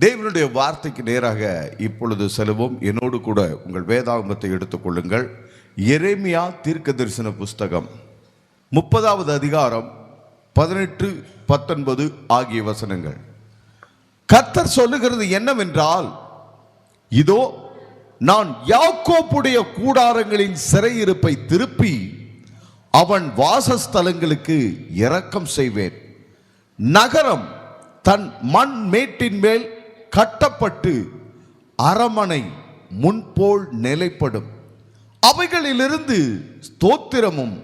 தேவனுடைய வார்த்தைக்கு நேராக இப்பொழுது செல்வோம். என்னோடு கூட உங்கள் வேதாகமத்தை எடுத்துக்கொள்ளுங்கள். எரேமியா தீர்க்க தரிசன புஸ்தகம் 30வது அதிகாரம் 18, 19 ஆகிய வசனங்கள். கர்த்தர் சொல்லுகிறது என்னவென்றால், இதோ நான் யாக்கோப்புடைய கூடாரங்களின் சிறையிருப்பை திருப்பி அவன் வாசஸ்தலங்களுக்கு இரக்கம் செய்வேன். நகரம் தன் மண் மேட்டின் மேல் கட்டப்பட்டு அரமனை முன்போல் நிலைப்படும். அவைகளிலிருந்து ஸ்தோத்திரமும்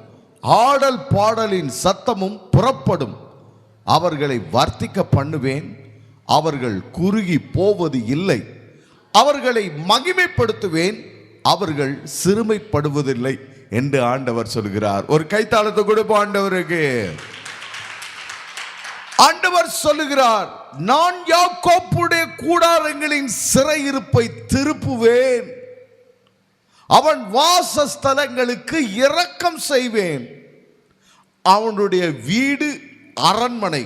ஆடல் பாடலின் சத்தமும் புறப்படும். அவர்களை வர்த்திக்க பண்ணுவேன், அவர்கள் குறுகி போவது இல்லை. அவர்களை மகிமைப்படுத்துவேன், அவர்கள் சிறுமைப்படுவதில்லை என்று ஆண்டவர் சொல்கிறார். ஒரு கைத்தாளத்தை கொடுப்போம் ஆண்டவருக்கு. ஆண்டவர் சொல்லுகிறார், நான் யாக்கோப்புடைய கூடாரங்களின் சிறையிருப்பை திருப்புவேன், அவன் வாசஸ்தலங்களுக்கு இரக்கம் செய்வேன். அவனுடைய வீடு அரண்மனை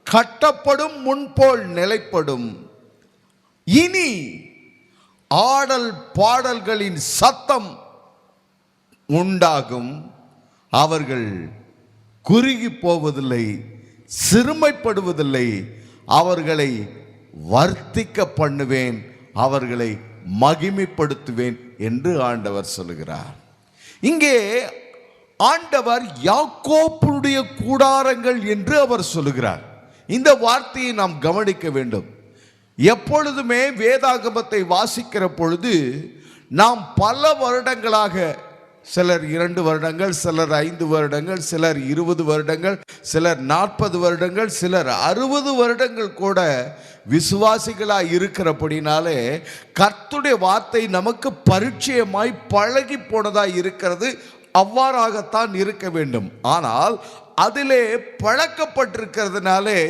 கட்டப்படும், முன்போல் நிலைப்படும். இனி ஆடல் பாடல்களின் சத்தம் உண்டாகும். அவர்கள் குறுகி போவதில்லை, சிறுமைப்படுவதில்லை. அவர்களை வர்த்திக்க பண்ணுவேன், அவர்களை மகிமைப்படுத்துவேன் என்று ஆண்டவர் சொல்லுகிறார். இங்கே ஆண்டவர் யாக்கோப்புடைய கூடாரங்கள் என்று அவர் சொல்லுகிறார். இந்த வார்த்தையை நாம் கவனிக்க வேண்டும். எப்பொழுதுமே வேதாகமத்தை வாசிக்கிற பொழுது நாம் பல வருடங்களாக, சிலர் 2 வருடங்கள், சிலர் 5 வருடங்கள், சிலர் 20 வருடங்கள், சிலர் 40 வருடங்கள், சிலர் 60 வருடங்கள் கூட விசுவாசிகளாய் இருக்கிறபடினாலே கர்த்தருடைய வார்த்தை நமக்கு பரிச்சயமாய் பழகி போனதாய் இருக்கிறது. அவ்வாறாகத்தான் இருக்க வேண்டும். ஆனால் அதிலே பழக்கப்பட்டிருக்கிறதுனாலே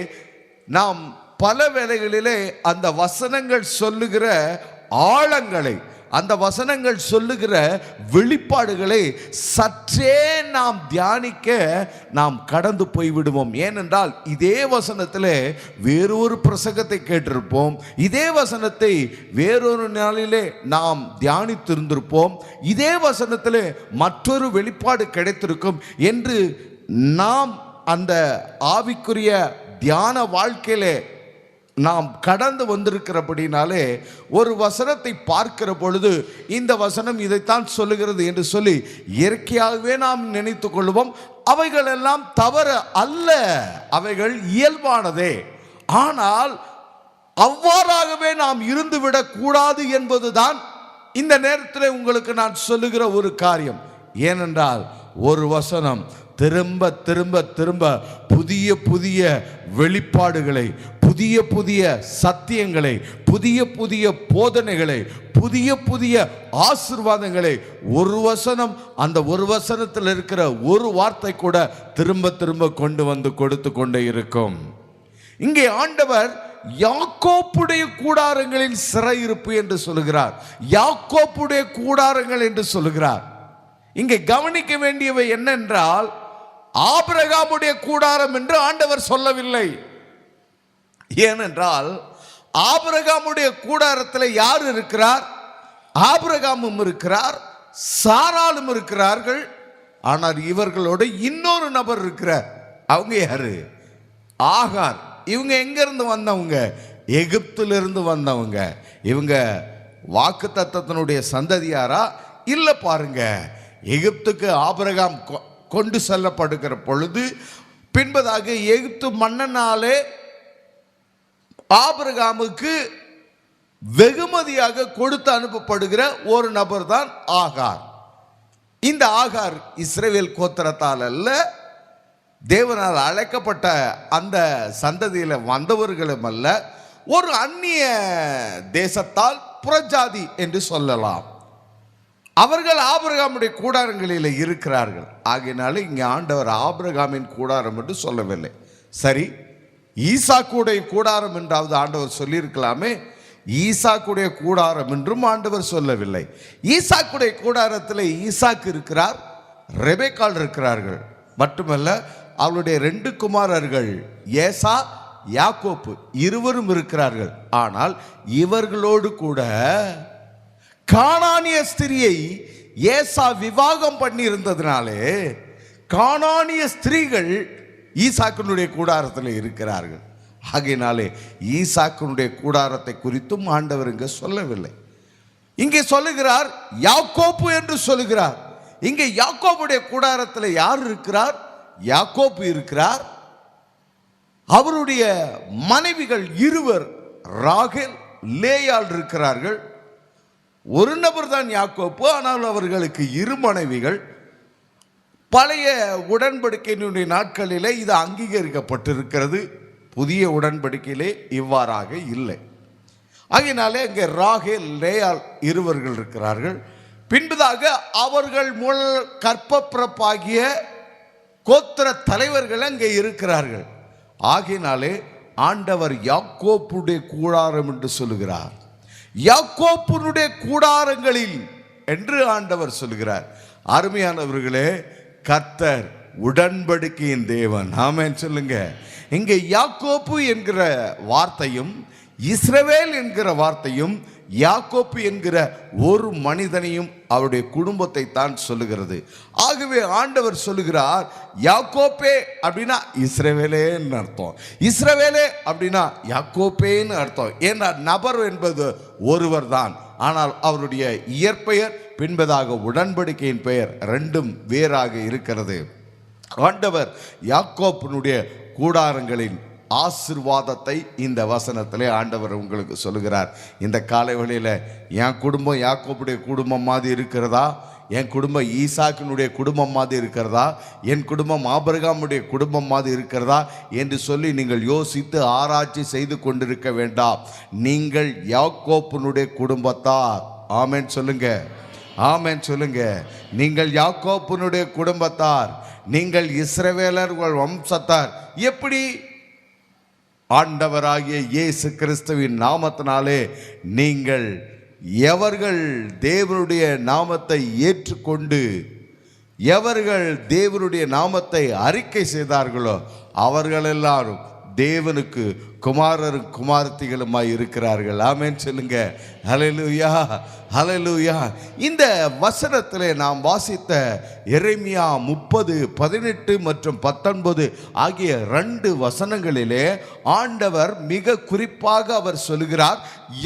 நாம் பல வேளைகளிலே அந்த வசனங்கள் சொல்லுகிற ஆழங்களை, அந்த வசனங்கள் சொல்லுகிற வெளிப்பாடுகளை சற்றே நாம் தியானிக்க நாம் கடந்து போய்விடுவோம். ஏனென்றால் இதே வசனத்தில் வேறொரு பிரசங்கத்தை கேட்டிருப்போம், இதே வசனத்தை வேறொரு நாளிலே நாம் தியானித்திருந்திருப்போம், இதே வசனத்தில் மற்றொரு வெளிப்பாடு கிடைத்திருக்கும் என்று நாம் அந்த ஆவிக்குரிய தியான வாழ்க்கையிலே நாம் கடந்து வந்திருக்கிறபடினாலே ஒரு வசனத்தை பார்க்கிற பொழுது இந்த வசனம் இதைத்தான் சொல்லுகிறது என்று சொல்லி இயற்கையாகவே நாம் நினைத்து கொள்வோம். அவைகள் எல்லாம் தவறு அல்ல, அவைகள் இயல்பானதே. ஆனால் அவ்வாறாகவே நாம் இருந்துவிடக் கூடாது என்பதுதான் இந்த நேரத்தில் உங்களுக்கு நான் சொல்லுகிற ஒரு காரியம். ஏனென்றால் ஒரு வசனம் திரும்ப திரும்ப திரும்ப புதிய புதிய வெளிப்பாடுகளை, புதிய புதிய சத்தியங்களை, புதிய புதிய போதனைகளை, புதிய புதிய ஆசீர்வாதங்களை, ஒரு வசனம், அந்த ஒரு வசனத்தில் இருக்கிற ஒரு வார்த்தை கூட திரும்ப திரும்ப கொண்டு வந்து கொடுத்து கொண்டே இருக்கும். இங்கே ஆண்டவர் யாக்கோப்புடைய கூடாரங்களின் சிறையிருப்பு என்று சொல்லுகிறார். யாக்கோப்புடைய கூடாரங்கள் என்று சொல்லுகிறார். இங்கே கவனிக்க வேண்டியவை என்னென்றால், ஆபிரகாமுடைய கூடாரம் என்று ஆண்டவர் சொல்லவில்லை. ஏனென்றால் ஆபிரகாமுடைய கூடாரத்தில் யார் இருக்கிறார்? ஆபிரகாமும் இருக்கிறார், சாராளும் இருக்கிறார்கள். ஆனால் இவர்களோட இன்னொரு நபர் இருக்கிறார். அவங்க யாரு? ஆகார். இவங்க எங்கிருந்து வந்தவங்க? எகிப்திலிருந்து வந்தவங்க. இவங்க வாக்குத்தத்தத்தினுடைய சந்ததியாரா? இல்லை. பாருங்க, எகிப்துக்கு ஆபிரகாம் கொண்டு செல்லப்படுகிற பொழுது பின்பதாக எகிப்து மன்னனாலே ஆபிரகாமுக்கு வெகுமதியாக கொடுத்து அனுப்பப்படுகிற ஒரு நபர் தான் ஆகார். இந்த ஆகார் இஸ்ரவேல் கோத்திரத்தால் அல்ல, தேவனால் அழைக்கப்பட்ட அந்த சந்ததியில் வந்தவர்களும் அல்ல, ஒரு அந்நிய தேசத்தால் புறஜாதி என்று சொல்லலாம். அவர்கள் ஆபிரகாமுடைய கூடாரங்களில் இருக்கிறார்கள். ஆகையினால இங்கே ஆண்டவர் ஆபிரகாமின் கூடாரம் என்று சொல்லவில்லை. சரி, ஈசாக்குடைய கூடாரம் என்றாவது ஆண்டவர் சொல்லியிருக்கலாமே. ஈசாக்குடைய கூடாரம் என்றும் ஆண்டவர் சொல்லவில்லை. ஈசாக்குடைய கூடாரத்தில் ஈசாக்கு இருக்கிறார், ரெபெக்காள் இருக்கிறார்கள். மட்டுமல்ல, அவளுடைய 2 குமாரர்கள் ஏசா, யாக்கோப்பு இருவரும் இருக்கிறார்கள். ஆனால் இவர்களோடு கூட கானானிய ஸ்திரியை ஏசா விவாகம் பண்ணி இருந்ததினாலே கானானிய ஸ்திரீகள் ஈசாக்கினுடைய கூடாரத்தில் இருக்கிறார்கள். ஆகையினாலே ஈசாக்கினுடைய கூடாரத்தை குறித்தும் ஆண்டவர் இங்கே சொல்லவில்லை. இங்கே சொல்லுகிறார் யாக்கோப்பு என்று சொல்லுகிறார். இங்கே யாக்கோபுடைய கூடாரத்தில் யார் இருக்கிறார்? யாக்கோப்பு இருக்கிறார். அவருடைய மனைவிகள் இருவர் ராகேல் லேயாள் இருக்கிறார்கள். ஒரு நபர் தான் யாக்கோப்பு, ஆனால் அவர்களுக்கு இரு மனைவிகள். பழைய உடன்படிக்கையினுடைய நாட்களிலே இது அங்கீகரிக்கப்பட்டிருக்கிறது. புதிய உடன்படிக்கையிலே இவ்வாறாக இல்லை. ஆகையினாலே இங்கே ராகேல் லேயாள் இருவர்கள் இருக்கிறார்கள். பின்பதாக அவர்கள் கற்பப்பிறப்பாகிய கோத்திர தலைவர்கள் அங்கே இருக்கிறார்கள். ஆகையினாலே ஆண்டவர் யாக்கோப்புடைய கூடாரம் என்று சொல்லுகிறார். யாக்கோப்புனுடைய கூடாரங்களில் என்று ஆண்டவர் சொல்லுகிறார். அருமையானவர்களே, கர்த்தர் உடன்படிக்கையின் தேவன். ஆமென் சொல்லுங்க. இங்கே யாக்கோப்பு என்கிற வார்த்தையும் இஸ்ரவேல் என்கிற வார்த்தையும் யாக்கோப்பு என்கிற ஒரு மனிதனையும் அவருடைய குடும்பத்தை தான் சொல்லுகிறது. ஆகவே ஆண்டவர் சொல்லுகிறார், யாக்கோப்பே அப்படின்னா இஸ்ரவேலேன்னு அர்த்தம், இஸ்ரவேலே அப்படின்னா யாக்கோப்பேன்னு அர்த்தம். ஏன்னா நபர் என்பது ஒருவர் தான், ஆனால் அவருடைய இயற்பெயர் பின்பதாக உடன்படிக்கையின் பெயர் ரெண்டும் வேறாக இருக்கிறது. ஆண்டவர் யாக்கோப்பினுடைய கூடாரங்களின் ஆசீர்வாதத்தை இந்த வசனத்திலே ஆண்டவர் உங்களுக்கு சொல்லுகிறார். இந்த காலை வேளையில் என் குடும்பம் யாக்கோப்புடைய குடும்பம் மாதிரி இருக்கிறதா? என் குடும்பம் ஈசாக்கினுடைய குடும்பம் மாதிரி இருக்கிறதா? என் குடும்பம் ஆபிரகாமுடைய குடும்பம் மாதிரி இருக்கிறதா என்று சொல்லி நீங்கள் யோசித்து ஆராய்ச்சி செய்து கொண்டிருக்க வேண்டாம். நீங்கள் யாக்கோப்பினுடைய குடும்பத்தார். ஆமென் சொல்லுங்க, ஆமென் சொல்லுங்க. நீங்கள் யாக்கோப்பினுடைய குடும்பத்தார், நீங்கள் இஸ்ரவேலர்கள் வம்சத்தார். எப்படி? ஆண்டவராகிய இயேசு கிறிஸ்துவின் நாமத்தினாலே நீங்கள் எவர்கள் தேவனுடைய நாமத்தை ஏற்றுக்கொண்டு எவர்கள் தேவனுடைய நாமத்தை அறிக்கை செய்தார்களோ அவர்கள் எல்லாரும் தேவனுக்கு குமாரரும் குமாரத்திகளுமாய் இருக்கிறார்கள். ஆமென் சொல்லுங்க. ஹல்லேலூயா, ஹல்லேலூயா. இந்த வசனத்திலே நாம் வாசித்த எரேமியா 30, 18 மற்றும் 19 ஆகிய 2 வசனங்களிலே ஆண்டவர் மிக குறிப்பாக அவர் சொல்லுகிறார்,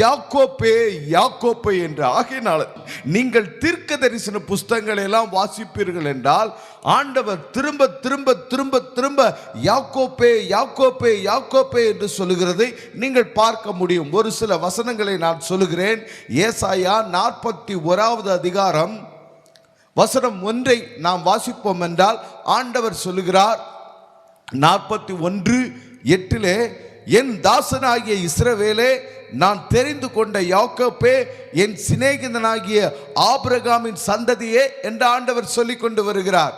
யாக்கோப்பே யாக்கோப்பே என்று. ஆகையினால் நீங்கள் தீர்க்க தரிசன புஸ்தகங்களை எல்லாம் வாசிப்பீர்கள் என்றால் ஆண்டவர் திரும்ப திரும்ப திரும்ப திரும்ப யாக்கோப்பே யாக்கோப்பே யாக்கோப்பே என்று சொல்லுகிறதை நீங்கள் பார்க்க முடியும். ஒரு சில வசனங்களை நான் சொல்லுகிறேன். ஏசாயா 41வது அதிகாரம் வசனம் 1 நாம் வாசிப்போம் என்றால் ஆண்டவர் சொல்லுகிறார், 41:8, என் தாசனாகிய இஸ்ரவேலே, நான் தெரிந்து கொண்ட யாக்கோப்பே, என் சிநேகிதனாகிய ஆபிரகாமின் சந்ததியே என்று ஆண்டவர் சொல்லிக் கொண்டு வருகிறார்.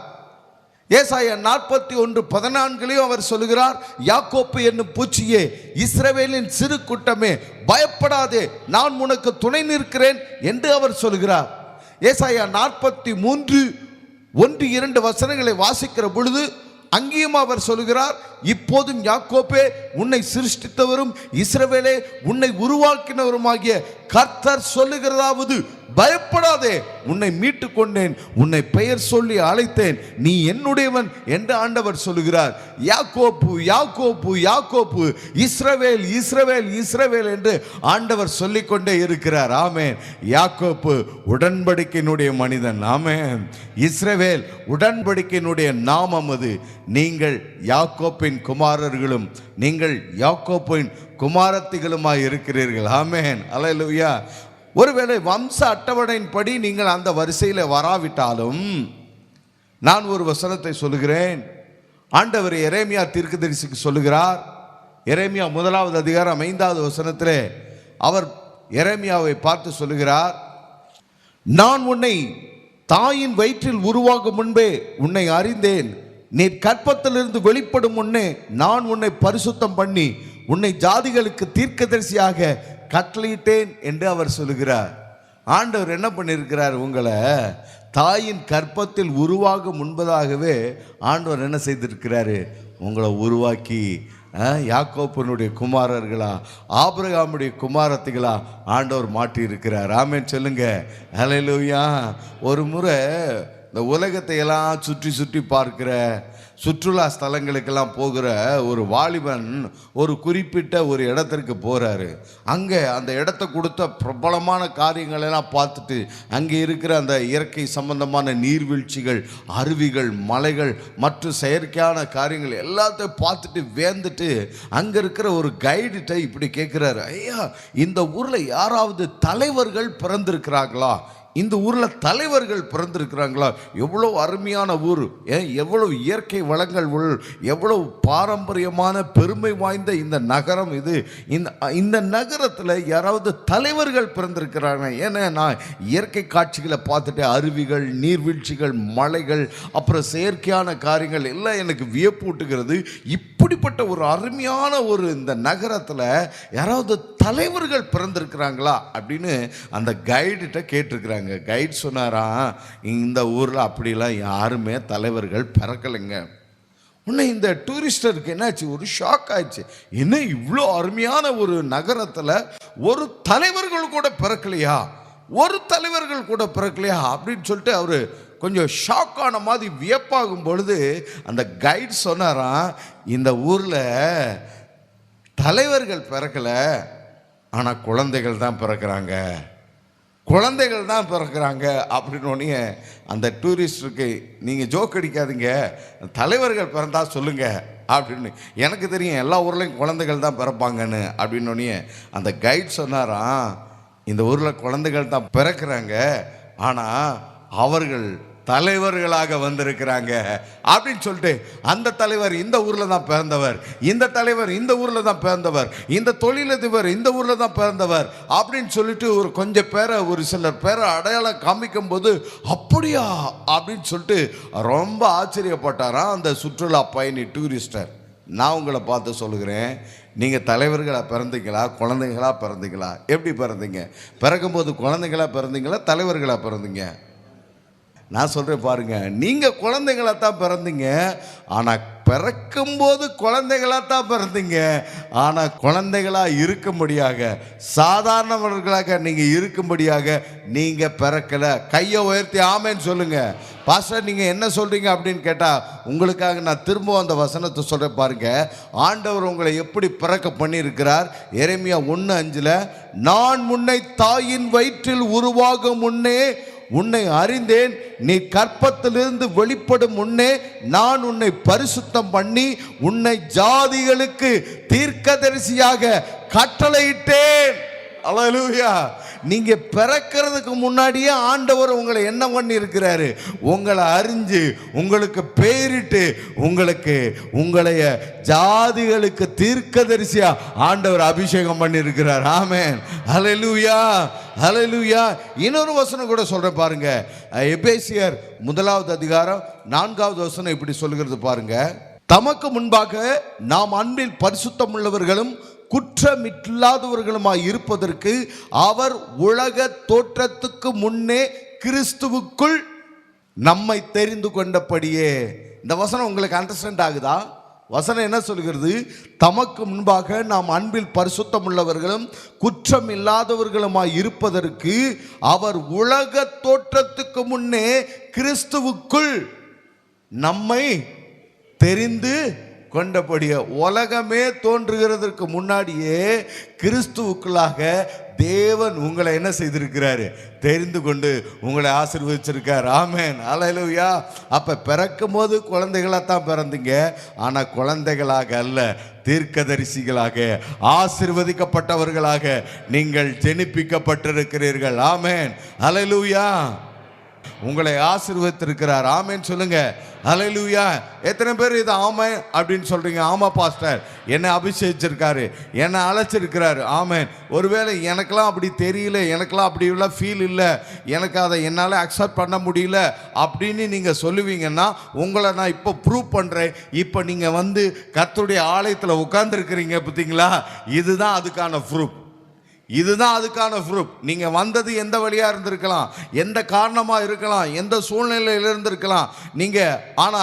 ஏசாயா 41:14 அவர் சொல்லுகிறார், யாக்கோப்பு என்னும் பூச்சியே, இஸ்ரவேலின் சிறு கூட்டமே, பயப்படாதே, நான் உனக்கு துணை நிற்கிறேன் என்று அவர் சொல்லுகிறார். ஏசாயா 43:1-2 வசனங்களை வாசிக்கிற பொழுது அங்கேயும் அவர் சொல்லுகிறார், இப்போதும் யாக்கோப்பே உன்னை சிருஷ்டித்தவரும் இஸ்ரவேலே உன்னை உருவாக்கினவருமாகிய கர்த்தர் சொல்லுகிறதாவது, பயப்படாதே, உன்னை மீட்டு கொண்டேன், உன்னை பெயர் சொல்லி அழைத்தேன், நீ என்னுடையவன் என்று ஆண்டவர் சொல்லுகிறார். யாக்கோப்பு யாக்கோப்பு யாக்கோப்பு, இஸ்ரவேல் இஸ்ரவேல் இஸ்ரவேல் என்று ஆண்டவர் சொல்லிக்கொண்டே இருக்கிறார். ஆமென். யாக்கோப்பு உடன்படிக்கையினுடைய மனிதன். ஆமென். இஸ்ரவேல் உடன்படிக்கையினுடைய நாமம் அது. நீங்கள் யாக்கோப்பின் குமாரர்களும் நீங்கள் யாக்கோப்பின் குமாரத்திகளுமாய் இருக்கிறீர்கள். ஆமென். அல்லேலூயா. ஒருவேளை வம்ச அட்டவணையின்படி நீங்கள் அந்த வரிசையில் வராவிட்டாலும் நான் ஒரு வசனத்தை சொல்லுகிறேன். ஆண்டவர் எரேமியா தீர்க்கதரிசிக்கு சொல்லுகிறார். எரேமியா 1வது அதிகாரம் 5வது வசனத்திலே அவர் எரேமியாவை பார்த்து சொல்லுகிறார், நான் உன்னை தாயின் வயிற்றில் உருவாகும் முன்பே உன்னை அறிந்தேன், நீ கற்பத்திலிருந்து வெளிப்படும் முன்னே நான் உன்னை பரிசுத்தம் பண்ணி உன்னை ஜாதிகளுக்கு தீர்க்கதரிசியாக கட்டளையிட்டேன் என்று அவர் சொல்லுகிறார். ஆண்டவர் என்ன பண்ணியிருக்கிறார்? உங்களை தாயின் கற்பத்தில் உருவாக முன்பதாகவே ஆண்டவர் என்ன செய்திருக்கிறாரு? உங்களை உருவாக்கி யாக்கோப்பனுடைய குமாரர்களா, ஆபிரகாமுடைய குமாரத்திகளா ஆண்டவர் மாட்டி இருக்கிறார். ஆமென் சொல்லுங்க. ஹல்லேலூயா. ஒரு முறை இந்த உலகத்தை எல்லாம் சுற்றி சுற்றி பார்க்கிற, சுற்றுலா ஸ்தலங்களுக்கெல்லாம் போகிற ஒரு வாலிபன் ஒரு குறிப்பிட்ட ஒரு இடத்திற்கு போகிறாரு. அங்கே அந்த இடத்த கொடுத்த பிரபலமான காரியங்களெல்லாம் பார்த்துட்டு அங்கே இருக்கிற அந்த இயற்கை சம்பந்தமான நீர்வீழ்ச்சிகள், அருவிகள், மலைகள் மற்றும் செயற்கையான காரியங்கள் எல்லாத்தையும் பார்த்துட்டு வேந்துட்டு அங்கே இருக்கிற ஒரு கைடுகிட்ட இப்படி கேட்குறாரு, ஐயா இந்த ஊரில் யாராவது தலைவர்கள் பிறந்திருக்கிறாங்களா? இந்த ஊரில் தலைவர்கள் பிறந்திருக்கிறாங்களா? எவ்வளோ அருமையான ஊர், எவ்வளவு இயற்கை வளங்கள், எவ்வளவு பாரம்பரியமான பெருமை வாய்ந்த இந்த நகரம் இது. இந்த நகரத்தில் யாராவது தலைவர்கள் பிறந்திருக்கிறாங்க? ஏன்னா நான் இயற்கை காட்சிகளை பார்த்துட்டு அருவிகள், நீர்வீழ்ச்சிகள், மலைகள், அப்புறம் செயற்கையான காரியங்கள் எல்லாம் எனக்கு வியப்பூட்டுகிறது. இப்படிப்பட்ட ஒரு அருமையான ஒரு இந்த நகரத்தில் யாராவது தலைவர்கள் பிறந்திருக்கிறாங்களா அப்படின்னு அந்த கைடுகிட்ட கேட்டிருக்கிறாங்க. கைட் சொன்னாராம், இந்த ஊரில் அப்படிலாம் யாருமே தலைவர்கள் பிறக்கலைங்க. உடனே இந்த டூரிஸ்டருக்கு என்னாச்சு, ஒரு ஷாக் ஆயிடுச்சு. என்ன இவ்வளோ அருமையான ஒரு நகரத்தில் ஒரு தலைவர்கள் கூட பிறக்கலையா, ஒரு தலைவர்கள் கூட பிறக்கலையா அப்படின்னு சொல்லிட்டு அவர் கொஞ்சம் ஷாக் ஆன மாதிரி வியப்பாகும் பொழுது அந்த கைட் சொன்னாராம், இந்த ஊரில் தலைவர்கள் பிறக்கலை, ஆனால் குழந்தைகள் தான் பிறக்கிறாங்க, குழந்தைகள் தான் பிறக்கிறாங்க அப்படின்னோடனே அந்த டூரிஸ்டருக்கு, நீங்கள் ஜோக் அடிக்காதீங்க, தலைவர்கள் பிறந்தா சொல்லுங்க அப்படின்னு, எனக்கு தெரியும் எல்லா ஊர்லேயும் குழந்தைகள் தான் பிறப்பாங்கன்னு அப்படின்னோடனே அந்த கைட் சொன்னாராம், இந்த ஊரில் குழந்தைகள் தான் பிறக்கிறாங்க, ஆனால் அவர்கள் தலைவர்களாக வந்திருக்கிறாங்க அப்படின்னு சொல்லிட்டு, அந்த தலைவர் இந்த ஊரில் தான் பிறந்தவர், இந்த தலைவர் இந்த ஊரில் தான் பிறந்தவர், இந்த தொழிலதிபர் இந்த ஊரில் தான் பிறந்தவர் அப்படின்னு சொல்லிட்டு ஒரு கொஞ்சம் பேரை, ஒரு சிலர் பேரை அடையாளம் காமிக்கும் போது அப்படியா அப்படின்னு சொல்லிட்டு ரொம்ப ஆச்சரியப்பட்டாராம் அந்த சுற்றுலா பயணி டூரிஸ்டர். நான் உங்களை பார்த்து சொல்லுகிறேன், நீங்கள் தலைவர்களாக பிறந்தீங்களா, குழந்தைகளாக பிறந்தீங்களா? எப்படி பிறந்தீங்க? பிறக்கும்போது குழந்தைகளாக பிறந்தீங்களா, தலைவர்களாக பிறந்தீங்க? நான் சொல்கிறேன் பாருங்க, நீங்கள் குழந்தைகளாக தான் பிறந்தீங்க, ஆனால் பிறக்கும்போது குழந்தைகளாக தான் பிறந்தீங்க, ஆனால் குழந்தைகளாக இருக்கும்படியாக, சாதாரணவர்களாக நீங்கள் இருக்கும்படியாக நீங்கள் பிறக்கலை. கையை உயர்த்தி ஆமேன்னு சொல்லுங்கள். பாஸ்டர் நீங்கள் என்ன சொல்கிறீங்க அப்படின்னு கேட்டால், உங்களுக்காக நான் திரும்ப அந்த வசனத்தை சொல்கிறேன் பாருங்க. ஆண்டவர் உங்களை எப்படி பிறக்க பண்ணியிருக்கிறார். எரேமியா 1:5, நான் முன்னை தாயின் வயிற்றில் உருவாகும் முன்னே உன்னை அறிந்தேன், நீ கற்பத்திலிருந்து வெளிப்படும் முன்னே நான் உன்னை பரிசுத்தம் பண்ணி உன்னை ஜாதிகளுக்கு தீர்க்கதரிசியாக கட்டளையிட்டேன். அல்லேலூயா. நீங்க பிறக்கிறதுக்கு முன்னாடியே ஆண்டவர் உங்களை என்ன பண்ணி இருக்கிறாரு, உங்களை அறிஞ்சு உங்களுக்கு பேரிட்டு உங்களைய ஜாதிகளுக்கு தீர்க்கதரிசியா ஆண்டவர் அபிஷேகம் பண்ணி இருக்கிறார். ஆமென். ஹல்லேலூயா, ஹல்லேலூயா. இன்னொரு வசனம் கூட சொல்றேன் பாருங்க. எபேசியர் 1:4 இப்படி சொல்லுகிறது பாருங்க. தமக்கு முன்பாக நாம் அன்பில் பரிசுத்தம் உள்ளவர்களும் குற்றமில்லாதவர்களுமாய் இருப்பதற்கு அவர் உலக தோற்றத்துக்கு முன்னே கிறிஸ்துவுக்குள் நம்மை தெரிந்து கொண்டபடியே. இந்த வசனம் உங்களுக்கு அண்டர்ஸ்டாண்ட் ஆகுதா? வசனம் என்ன சொல்கிறது? தமக்கு முன்பாக நாம் அன்பில் பரிசுத்தம் உள்ளவர்களும் குற்றம் இல்லாதவர்களுமாய் இருப்பதற்கு அவர் உலக தோற்றத்துக்கு முன்னே கிறிஸ்துவுக்குள் நம்மை தெரிந்து கொண்டபடியே. உலகமே தோன்றுகிறதற்கு முன்னாடியே கிறிஸ்துவுக்குள்ளாக தேவன் உங்களை என்ன செய்திருக்கிறாரு, தெரிந்து கொண்டு உங்களை ஆசீர்வதிச்சிருக்கார். ஆமென். அல்லேலூயா. அப்ப பிறக்கும் போது குழந்தைகளாக தான் பிறந்தீங்க, ஆனா குழந்தைகளாக அல்ல, தீர்க்கதரிசிகளாக, ஆசீர்வதிக்கப்பட்டவர்களாக நீங்கள் ஜெனிப்பிக்கப்பட்டிருக்கிறீர்கள். ஆமென். அல்லேலூயா. உங்களை ஆசீர்வதித்திருக்கிறார். ஆமென் சொல்லுங்க. ஹல்லேலூயா. எத்தனை பேர் இது ஆமென் அப்படின்னு சொல்றீங்க? ஆமா பாஸ்டர், என்னை அபிஷேகிச்சிருக்காரு, என்னை அழைச்சிருக்கிறாரு. ஆமென். ஒருவேளை எனக்கெல்லாம் அப்படி தெரியல, எனக்கெல்லாம் அப்படி உள்ள ஃபீல் இல்லை, எனக்கு அதை என்னால் அக்செப்ட் பண்ண முடியல அப்படின்னு நீங்கள் சொல்லுவீங்கன்னா உங்களை நான் இப்போ ப்ரூவ் பண்ணுறேன். இப்போ நீங்கள் வந்து கர்த்தருடைய ஆலயத்தில் உட்கார்ந்துருக்கிறீங்க பார்த்தீங்களா, இதுதான் அதுக்கான ப்ரூஃப். இதுதான் அதுக்கான ப்ரூஃப். நீங்க வந்தது எந்த வழியா இருந்திருக்கலாம், எந்த காரணமா இருக்கலாம், எந்த சூழ்நிலையில இருந்திருக்கலாம் நீங்க, ஆனா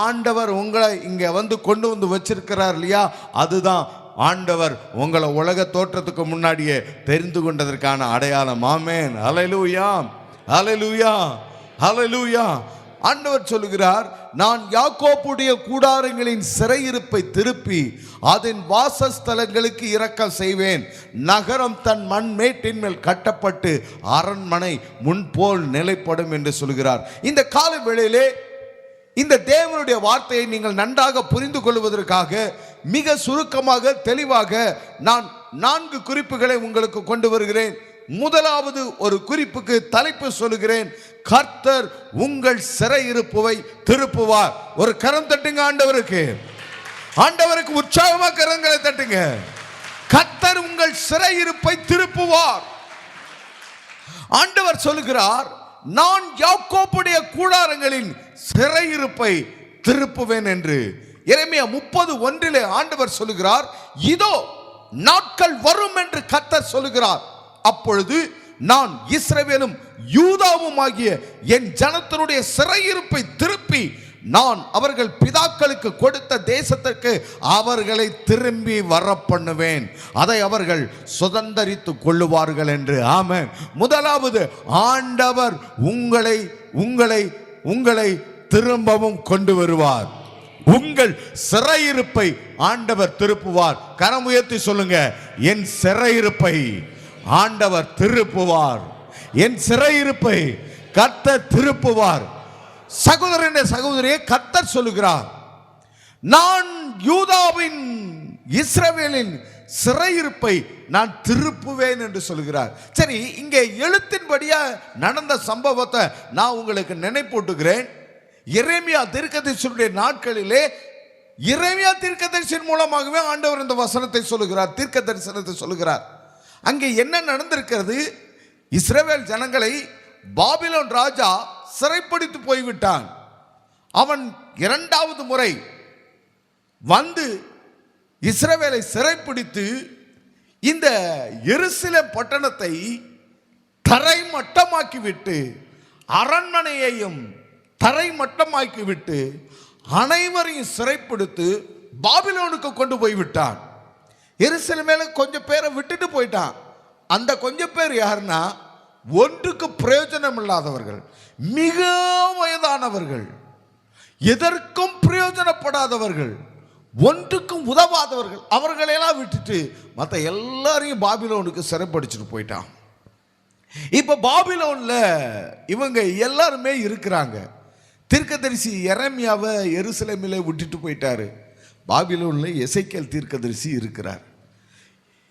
ஆண்டவர் உங்களை இங்க வந்து கொண்டு வந்து வச்சிருக்கிறார் இல்லையா, அதுதான் ஆண்டவர் உங்களை உலக தோற்றத்துக்கு முன்னாடியே தெரிந்து கொண்டதற்கான அடையாளம். ஆமென். ஹல்லேலூயா, ஹல்லேலூயா, ஹல்லேலூயா. ஆண்டவர் சொல்லுகிறார், நான் யாக்கோப்புடைய கூடாரங்களின் சிறையிருப்பை திருப்பி அதன் வாசஸ்தலங்களுக்கு இரக்கம் செய்வேன். நகரம் தன் மண் மேட்டின் மேல் கட்டப்பட்டு அரண்மனை முன்போல் நிலைப்படும் என்று சொல்கிறார். இந்த கால வேளையிலே இந்த தேவனுடைய வார்த்தையை நீங்கள் நன்றாக புரிந்து கொள்வதற்காக மிக சுருக்கமாக தெளிவாக நான் 4 குறிப்புகளை உங்களுக்கு கொண்டு வருகிறேன். முதலாவது ஒரு குறிப்புக்கு தலைப்பு சொல்லுகிறேன், கர்த்தர் உங்கள் சிறையிருப்பை திருப்புவார். ஒரு கரம் தட்டுங்க ஆண்டவருக்கு. ஆண்டவருக்கு உற்சாகமா கரங்களை தட்டுங்க. கர்த்தர் உங்கள் சிறையிருப்பை திருப்புவார். ஆண்டவர் சொல்லுகிறார், நான் யாக்கோப்புடைய கூடாரங்களின் சிறையிருப்பை திருப்புவேன் என்று. எரேமியா 30:1 ஆண்டவர் சொல்லுகிறார், இதோ நாட்கள் வரும் என்று கர்த்தர் சொல்லுகிறார், அப்பொழுது நான் இஸ்ரவேலும் யூதாவும் ஆகிய என் ஜனத்தினுடைய சிறையிருப்பை திருப்பி நான் அவர்கள் பிதாக்களுக்கு கொடுத்த தேசத்திற்கு அவர்களை திரும்பி வர பண்ணுவேன், அதை அவர்கள் சுதந்தரித்துக் கொள்ளுவார்கள் என்று. ஆமென். முதலாவது, ஆண்டவர் உங்களை உங்களை உங்களை திரும்பவும் கொண்டு வருவார். உங்கள் சிறையிருப்பை ஆண்டவர் திருப்புவார். கரம் உயர்த்தி சொல்லுங்க, என் சிறையிருப்பை ஆண்டவர் திருப்புவார். என் சிறையிருப்பை கர்த்தர் திருப்புவார். சகோதரனே சகோதரியே, கர்த்தர் சொல்லுகிறார், நான் யூதாவின் இஸ்ரவேலின் சிறையிருப்பை நான் திருப்புவேன் என்று சொல்கிறார். சரி, இங்கே எழுத்தின்படியா நடந்த சம்பவத்தை நான் உங்களுக்கு நினைப்பூட்டுகிறேன். எரேமியா தீர்க்கதரிசியுடைய நாட்களிலே எரேமியா தீர்க்கதரிசியின் மூலமாகவே ஆண்டவர் இந்த வசனத்தை சொல்லுகிறார், தீர்க்க தரிசனத்தை சொல்லுகிறார். அங்கே என்ன நடந்திருக்கிறது? இஸ்ரவேல் ஜனங்களை பாபிலோன் ராஜா சிறைப்பிடித்து போய்விட்டான். அவன் 2வது முறை வந்து இஸ்ரவேலை சிறைப்பிடித்து இந்த எருசலேம் பட்டணத்தை தரைமட்டமாக்கிவிட்டு, அரண்மனையையும் தரைமட்டமாக்கிவிட்டு அனைவரையும் சிறைப்பிடித்து பாபிலோனுக்கு கொண்டு போய்விட்டான். எருசலேமில கொஞ்சம் பேரை விட்டுட்டு போயிட்டான். அந்த கொஞ்சம் பேர் யாருன்னா, ஒன்றுக்கு பிரயோஜனம் இல்லாதவர்கள், மிக வயதானவர்கள், எதற்கும் பிரயோஜனப்படாதவர்கள், ஒன்றுக்கும் உதவாதவர்கள், அவர்களெல்லாம் விட்டுட்டு மற்ற எல்லாரையும் பாபிலோனுக்கு சிறைப்பிடிச்சிட்டு போயிட்டான். இப்ப பாபிலோன்ல இவங்க எல்லாருமே இருக்கிறாங்க. தீர்க்கதரிசி எரேமியாவை எருசலேமிலே விட்டுட்டு போயிட்டாரு. பாபிலோன்ல எசேக்கியேல் தீர்க்கதரிசி இருக்கிறார்.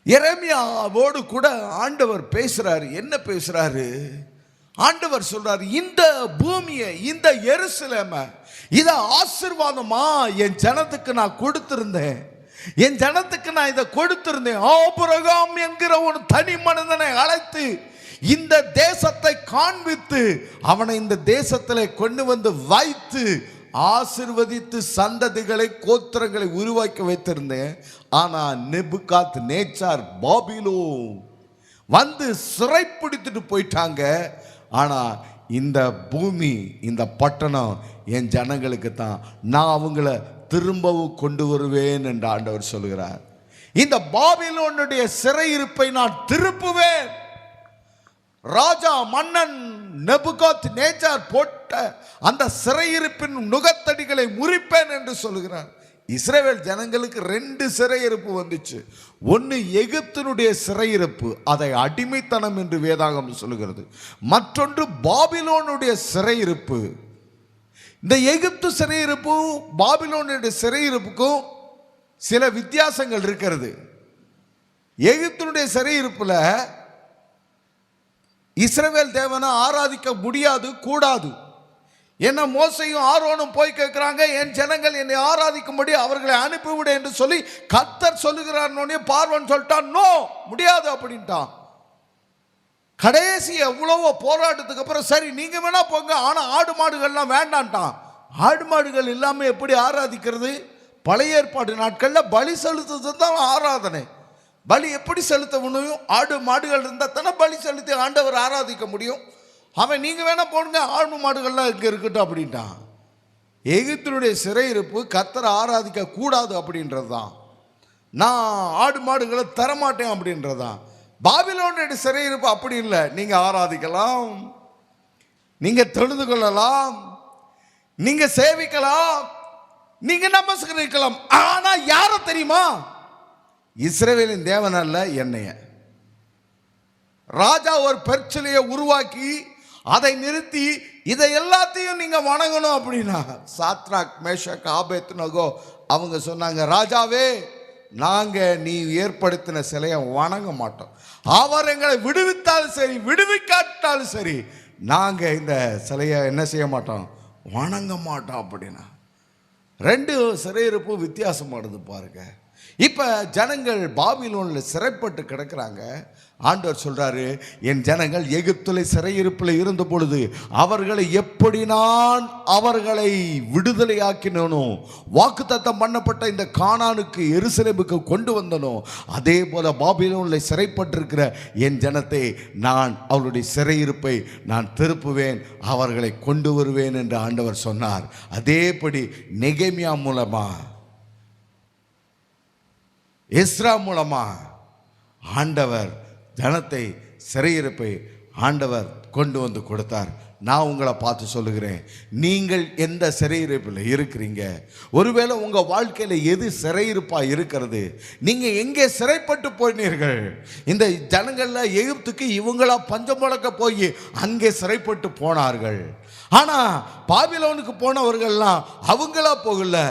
எரேமியாவோடு கூட ஆண்டவர் பேசுறாரு. என்ன பேசுறாரு? ஆண்டவர் சொல்றாரு, இந்த பூமியை, இந்த எருசலேமை, இத ஆசீர்வாதமா என் ஜனத்துக்கு நான் கொடுத்திருந்தேன். என் ஜனத்துக்கு நான் இதை கொடுத்திருந்தேன். ஆபிரகாம் என்கிற ஒரு தனி மனிதனை அழைத்து இந்த தேசத்தை காண்பித்து அவனை இந்த தேசத்தில் கொண்டு வந்து வைத்து ஆசீர்வதித்து சந்ததிகளை, கோத்திரங்களை உருவாக்கி வைத்திருந்தேன். ஆனா நேபுகாத் நேச்சார் பாபிலோன் வந்து சிறைப்பிடித்துட்டு போயிட்டாங்க. ஆனா இந்த பூமி, இந்த பட்டணம் என் ஜனங்களுக்கு தான், நான் அவங்கள திரும்பவும் கொண்டு வருவேன் என்று ஆண்டவர் சொல்கிறார். இந்த பாபிலோனுடைய சிறையிருப்பை நான் திருப்புவேன். ராஜா மன்னன் நேபுகாத் நேச்சார் போட்ட அந்த சிறையிருப்பின் நுகத்தடிகளை முறிப்பேன் என்று சொல்கிறார். இஸ்ரவேல் ஜனங்களுக்கு 2 சிறையிருப்பு வந்துச்சு. ஒன்று எகிப்தினுடைய சிறையிருப்பு, அதை அடிமைத்தனம் என்று வேதாகம் சொல்லுகிறது. மற்றொன்று பாபிலோனுடைய சிறையிருப்பு. இந்த எகிப்து சிறையிருப்பும் பாபிலோனுடைய சிறையிருப்புக்கும் சில வித்தியாசங்கள் இருக்கிறது. எகிப்தினுடைய சிறையிருப்புல இஸ்ரவேல் தேவனை ஆராதிக்க முடியாது, கூடாது. என்ன மோசையும் ஆரோனும் போய் கேட்கிறாங்க, என் ஜனங்கள் என்னை ஆராதிக்கும்படி அவர்களை அனுப்பிவிடு என்று சொல்லி கர்த்தர் சொல்லுகிறார். பார்வன் சொல்லிட்டான், நோ, முடியாது அப்படின்ட்டான். கடைசி எவ்வளவோ போராட்டத்துக்கு அப்புறம் சரி நீங்க வேணா போங்க, ஆனா ஆடு மாடுகள்லாம் வேண்டான்ட்டான். ஆடு மாடுகள் இல்லாம எப்படி ஆராதிக்கிறது? பழைய ஏற்பாடு நாட்கள்ல பலி செலுத்துறது தான் ஆராதனை. பலி எப்படி செலுத்த முடியும்? ஆடு மாடுகள் இருந்தால் தானே பலி செலுத்தி ஆண்டவர் ஆராதிக்க முடியும். அவன் நீங்கள் வேணா போடுங்க, ஆடு மாடுகள்லாம் இங்கே இருக்கட்டும் அப்படின்ட்டான். எகிப்தினுடைய சிறையிருப்பு கர்த்தரை ஆராதிக்க கூடாது அப்படின்றது தான். நான் ஆடு மாடுகளை தரமாட்டேன் அப்படின்றது தான். பாபிலோனுடைய சிறையிருப்பு அப்படி இல்லை. நீங்கள் ஆராதிக்கலாம், நீங்கள் தொழுது கொள்ளலாம், நீங்கள் சேவிக்கலாம், நீங்கள் நமஸ்கரிக்கலாம். ஆனால் யாரை தெரியுமா? இஸ்ரவேலின் தேவன் அல்ல, என்னைய. ராஜா ஒரு பெர்ச்சிலையை உருவாக்கி அதை நிறுத்தி இதை எல்லாத்தையும் நீங்க வணங்கணும் அப்படின்னா, சாத்ராக் மேஷக் ஆபேத்நேகோ அவங்க சொன்னாங்க, ராஜாவே நாங்க நீ ஏற்படுத்தின சிலையை வணங்க மாட்டோம். அவர் எங்களை விடுவித்தாலும் சரி விடுவிக்காட்டாலும் சரி நாங்க இந்த சிலையை என்ன செய்ய மாட்டோம், வணங்க மாட்டோம் அப்படின்னா. ரெண்டு சிறையிருப்பு வித்தியாசமானது பாருங்க. இப்ப ஜனங்கள் பாபிலோனில் சிறைப்பட்டு கிடக்கிறாங்க. ஆண்டவர் சொல்றாரு, என் ஜனங்கள் எகிப்திலே சிறையிருப்பில் இருந்த பொழுது அவர்களை எப்படி நான் அவர்களை விடுதலையாக்கினோ, வாக்குத்தத்தம் பண்ணப்பட்ட இந்த கானானுக்கு எருசலேமுக்கு கொண்டு வந்தனோ, அதே போல பாபிலோனில் சிறைப்பட்டிருக்கிற என் ஜனத்தை நான் அவருடைய சிறையிருப்பை நான் திருப்புவேன், அவர்களை கொண்டு வருவேன் என்று ஆண்டவர் சொன்னார். அதேபடி நெகேமியா மூலமா, எஸ்ரா மூலமா ஆண்டவர் ஜனத்தை சிறையிருப்பை ஆண்டவர் கொண்டு வந்து கொடுத்தார். நான் உங்களை பார்த்து சொல்லுகிறேன், நீங்கள் எந்த சிறையிருப்பில் இருக்கிறீங்க? ஒருவேளை உங்கள் வாழ்க்கையில் எது சிறையிருப்பாக இருக்கிறது? நீங்கள் எங்கே சிறைப்பட்டு போனீர்கள்? இந்த ஜனங்களில் எகிப்துக்கு இவங்களா பஞ்சம் முழக்க போய் அங்கே சிறைப்பட்டு போனார்கள். ஆனால் பாபிலோனுக்கு போனவர்கள்லாம் அவங்களா போகல,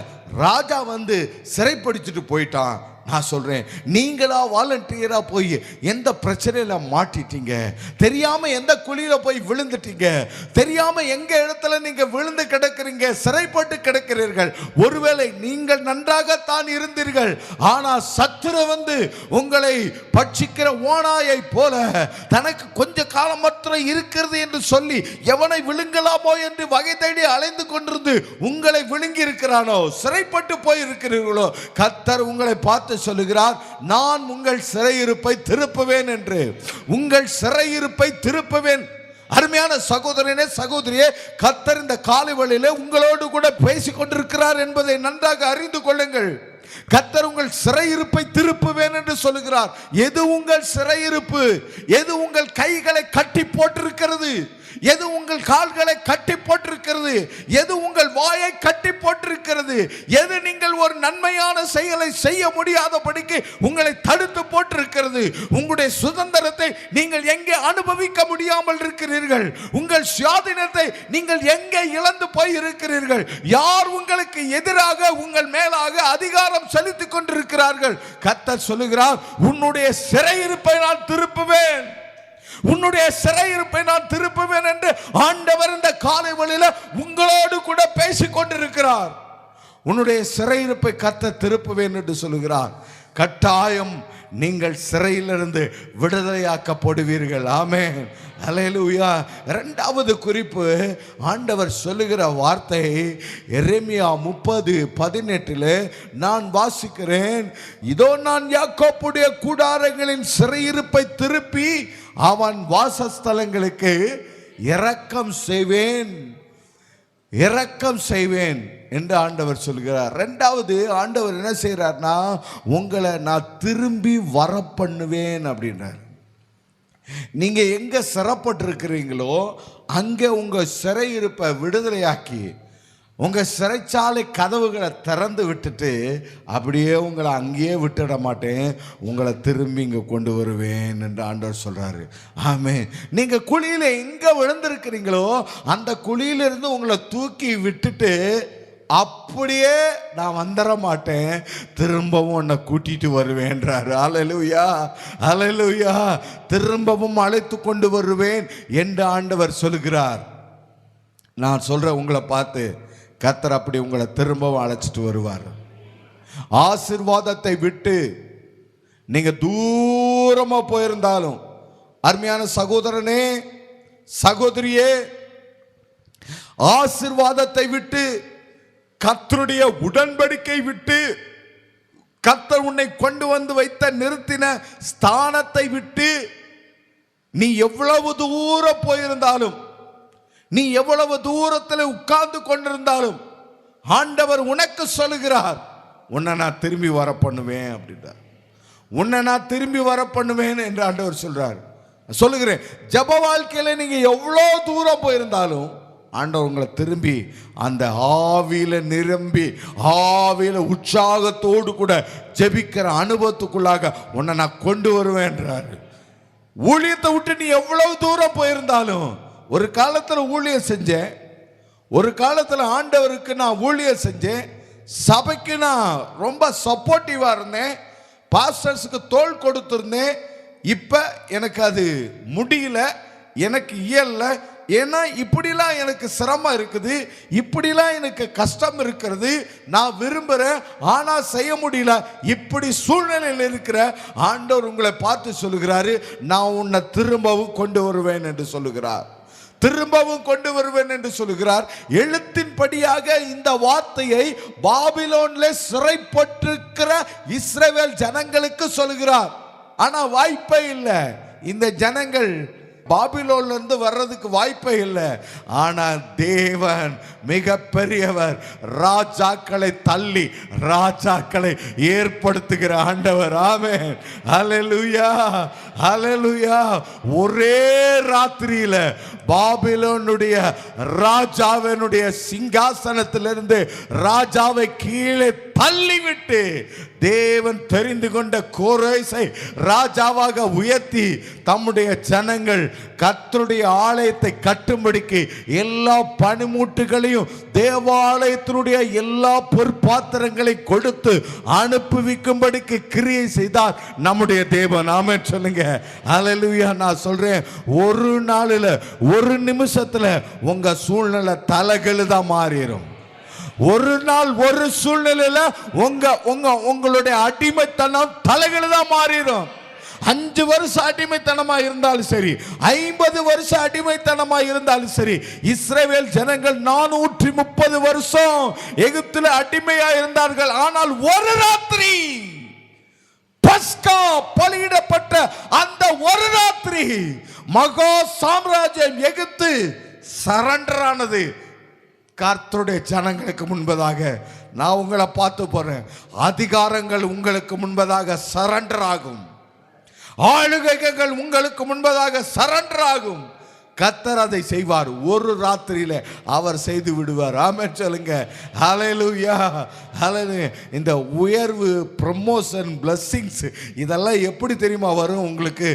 ராஜா வந்து சிறைப்படுத்திட்டு போயிட்டான். நான் சொல்றேன், நீங்களா வாலண்டியரா போய் எந்த பிரச்சனையில மாட்டிட்டீங்க, தெரியாம எந்த குழியில போய் விழுந்துட்டீங்க, தெரியாம எங்க இடத்துல நீங்க விழுந்து கிடக்கிறீங்க, சிறைப்பட்டு கிடக்கிறீர்கள். ஒருவேளை நீங்கள் நன்றாகத்தான் இருந்தீர்கள், ஆனா சத்துரு வந்து உங்களை பட்சிக்கிற ஓநாயை போல தனக்கு கொஞ்ச காலம் மாத்திரம் இருக்கிறது என்று சொல்லி எவனை விழுங்கலாமோ என்று வகை தேடி அலைந்து கொண்டிருந்து உங்களை விழுங்கி இருக்கிறானோ, சிறைப்பட்டு போய் இருக்கிறீர்களோ, கர்த்தர் உங்களை பார்த்து சொல்லுகிறார், நான் உங்கள் சிறையிருப்பை திருப்புவேன் என்று. உங்கள் சிறையிருப்பை திருப்புவேன். அருமையான சகோதரனே சகோதரியே, கர்த்தர் இந்த காலை வேளையிலே உங்களோடு கூட பேசிக் கொண்டிருக்கிறார் என்பதை நன்றாக அறிந்து கொள்ளுங்கள். கர்த்தர் உங்கள் சிறையிருப்பை திருப்புவேன் என்று சொல்லுகிறார். எது உங்கள் சிறையிருப்பு? எது உங்கள் கைகளை கட்டி போட்டிருக்கிறது? எது உங்கள் கால்களை கட்டி போட்டிருக்கிறது? எது உங்கள் வாயை கட்டி போட்டிருக்கிறது? எது நீங்கள் ஒரு நன்மையான செயலை செய்ய முடியாதபடிக்கு உங்களை தடுத்து போட்டிருக்கிறது? உங்களுடைய சுதந்திரத்தை நீங்கள் எங்கே அனுபவிக்க முடியாமல் இருக்கிறீர்கள்? உங்கள் சுயாதீனத்தை நீங்கள் எங்கே இழந்து போய் இருக்கிறீர்கள்? யார் உங்களுக்கு எதிராக உங்கள் மேலாக அதிகாரம் செலுத்திக் கொண்டிருக்கிறார்கள்? கர்த்தர் சொல்லுகிறார், உன்னுடைய சிறையிருப்பை நான் திருப்புவேன், உன்னுடைய சிறையிருப்பை நான் திருப்புவேன் என்று ஆண்டவர் இந்த காலை வேளையில உங்களோடு கூட பேசிக் கொண்டிருக்கிறார். உன்னுடைய சிறையிருப்பை கர்த்தர் திருப்புவேன் என்று சொல்லுகிறார். கட்டாயம் நீங்கள் சிறையிலிருந்து விடுதலையாக்கப்படுவீர்கள். ஆமென், அல்லேலூயா. இரண்டாவது குறிப்பு, ஆண்டவர் சொல்லுகிற வார்த்தை எரேமியா 30:18 நான் வாசிக்கிறேன். இதோ நான் யாக்கோப்புடைய கூடாரங்களின் சிறையிருப்பை திருப்பி அவன் வாசஸ்தலங்களுக்கு இரக்கம் செய்வேன், இரக்கம் செய்வேன் என்று ஆண்டவர் சொல்கிறார். ரெண்டாவது, ஆண்டவர் என்ன செய்கிறார்னா, உங்களை நான் திரும்பி வர பண்ணுவேன் அப்படின்றார். நீங்க எங்க சிறைப்பட்டு இருக்கிறீங்களோ அங்கே உங்க சிறையிருப்பை விடுதலையாக்கி உங்க சிறைச்சாலை கதவுகளை திறந்து விட்டுட்டு அப்படியே உங்களை அங்கேயே விட்டுட மாட்டேன், உங்களை திரும்பி இங்கே கொண்டு வருவேன் என்று ஆண்டவர் சொல்றாரு. ஆமே, நீங்க குழியில எங்க விழுந்திருக்கிறீங்களோ அந்த குழியிலிருந்து உங்களை தூக்கி விட்டுட்டு அப்படியே நான் வந்துட மாட்டேன், திரும்பவும் உன்னை கூட்டிட்டு வருவேன்றாரு. அல்லேலூயா, அல்லேலூயா. திரும்பவும் அழைத்து கொண்டு வருவேன் என்று ஆண்டவர் சொல்லுகிறார். நான் சொல்றேன், உங்களை பார்த்து கர்த்தர் அப்படி உங்களை திரும்பவும் அழைச்சிட்டு வருவார். ஆசீர்வாதத்தை விட்டு நீங்க தூரமா போயிருந்தாலும், அருமையான சகோதரனே சகோதரியே, ஆசீர்வாதத்தை விட்டு கர்த்தருடைய உடன்படிக்கை விட்டு கர்த்தர் உன்னை கொண்டு வந்து வைத்த நிறுத்தின ஸ்தானத்தை விட்டு நீ எவ்வளவு தூரம் போயிருந்தாலும், நீ எவ்வளவு தூரத்தில் உட்கார்ந்து கொண்டிருந்தாலும் ஆண்டவர் உனக்கு சொல்லுகிறார், உன்னை நான் திரும்பி வர பண்ணுவேன் அப்படின்றார். உன்னை நான் திரும்பி வர பண்ணுவேன் என்று ஆண்டவர் சொல்றார். சொல்லுகிறேன், ஜெப வாழ்க்கையில நீங்க எவ்வளோ தூரம் போயிருந்தாலும் ஆண்டவர் உங்களை திரும்பி அந்த ஆவியில நிரம்பி ஆவியில உற்சாகத்தோடு கூட ஜெபிக்கிற அனுபவத்துக்குள்ளாக உன்னை நான் கொண்டு வருவேன்றாரு. ஊழியத்தை விட்டு நீ எவ்வளவு தூரம் போயிருந்தாலும், ஒரு காலத்தில் ஊழியம் செஞ்சேன், ஒரு காலத்தில் ஆண்டவருக்கு நான் ஊழியம் செஞ்சேன், சபைக்கு நான் ரொம்ப சப்போர்ட்டிவா இருந்தேன், பாஸ்டர்ஸுக்கு தோள் கொடுத்திருந்தேன், இப்ப எனக்கு அது முடியல, எனக்கு இயல்ல, ஏன்னா இப்படிலாம் எனக்கு சிரமம் இருக்குது, இப்படிலாம் எனக்கு கஷ்டம் இருக்கிறது, நான் விரும்புகிறேன் ஆனா செய்ய முடியல, இப்படி சூழ்நிலையில் இருக்கிற ஆண்டவர் உங்களை பார்த்து சொல்லுகிறாரு, நான் உன்னை திரும்பவும் கொண்டு வருவேன் என்று சொல்லுகிறார். திரும்பவும் கொண்டு வருவேன் என்று சொல்லுகிறார். எழுத்தின்படியாக இந்த வார்த்தையை பாபிலோன்ல சிறைப்பட்டிருக்கிற இஸ்ரவேல் ஜனங்களுக்கு சொல்லுகிறார். ஆனா வாய்ப்பே இல்லை, இந்த ஜனங்கள் பாபிலோன்ல இருந்து வர்றதுக்கு வாய்ப்பே இல்லை. ஆனால் தேவன் மிக பெரியவர், ராஜாக்களை தள்ளி ராஜாக்களை ஏற்படுத்துகிற ஆண்டவர். ஆமென், ஹல்லேலூயா, ஹல்லேலூயா. ஒரே ராத்திரியில பாபிலோனுடைய ராஜாவினுடைய சிங்காசனத்திலிருந்து ராஜாவை கீழே தள்ளிவிட்டு தேவன் தெரிந்து கொண்ட கோரேசை ராஜாவாக உயர்த்தி தம்முடைய ஜனங்கள் கர்த்தருடைய ஆலயத்தை கட்டும்படிக்கு எல்லா பணிமூட்டுகளையும் தேவாலயத்தினுடைய எல்லா பொற்பாத்திரங்களை கொடுத்து அனுப்புவிக்கும்படிக்கு கிரியை செய்தார் நம்முடைய தேவன். ஆமென் சொல்லுங்க, ஹல்லேலூயா. நான் சொல்றேன், ஒரு நாளில் ஒரு நிமிஷத்துல உங்க சூழ்நிலை தலைகெழுதா மாறிடும். ஒரு நாள் ஒரு சூழ்நிலையில உங்களுடைய அடிமைத்தனம் தலைகெழுதா மாறிடும். 5 வருஷம் அடிமைத்தனமா இருந்தாலும் சரி, 50 வருஷம் அடிமைத்தனமா இருந்தாலும் சரி, இஸ்ரவேல் ஜனங்கள் 430 வருஷம் எகிப்தில் அடிமையா இருந்தார்கள். ஆனால் ஒரு ராத்திரி பஸ்கா பலியிடப்பட்ட அந்த ஒரு ராத்திரி மகா சாம்ராஜ்யம் எகிப்து சரண்டர் ஆனது. கர்த்தருடைய ஜனங்களுக்கு முன்பதாக நான் உங்களை பார்த்து போறேன், அதிகாரங்கள் உங்களுக்கு முன்பதாக சரண்டர் ஆகும், ஆளுகைகள் உங்களுக்கு முன்பதாக சரண்டர் ஆகும். கர்த்தர் அதை செய்வார், ஒரு ராத்திரியில அவர் செய்து விடுவார். ஆமென் சொல்லுங்க, ஹல்லேலூயா, ஹல்லேலூயா. இந்த உயர்வு, ப்ரமோஷன், பிளெஸிங்ஸ் இதெல்லாம் எப்படி தெரியுமா வரும்? உங்களுக்கு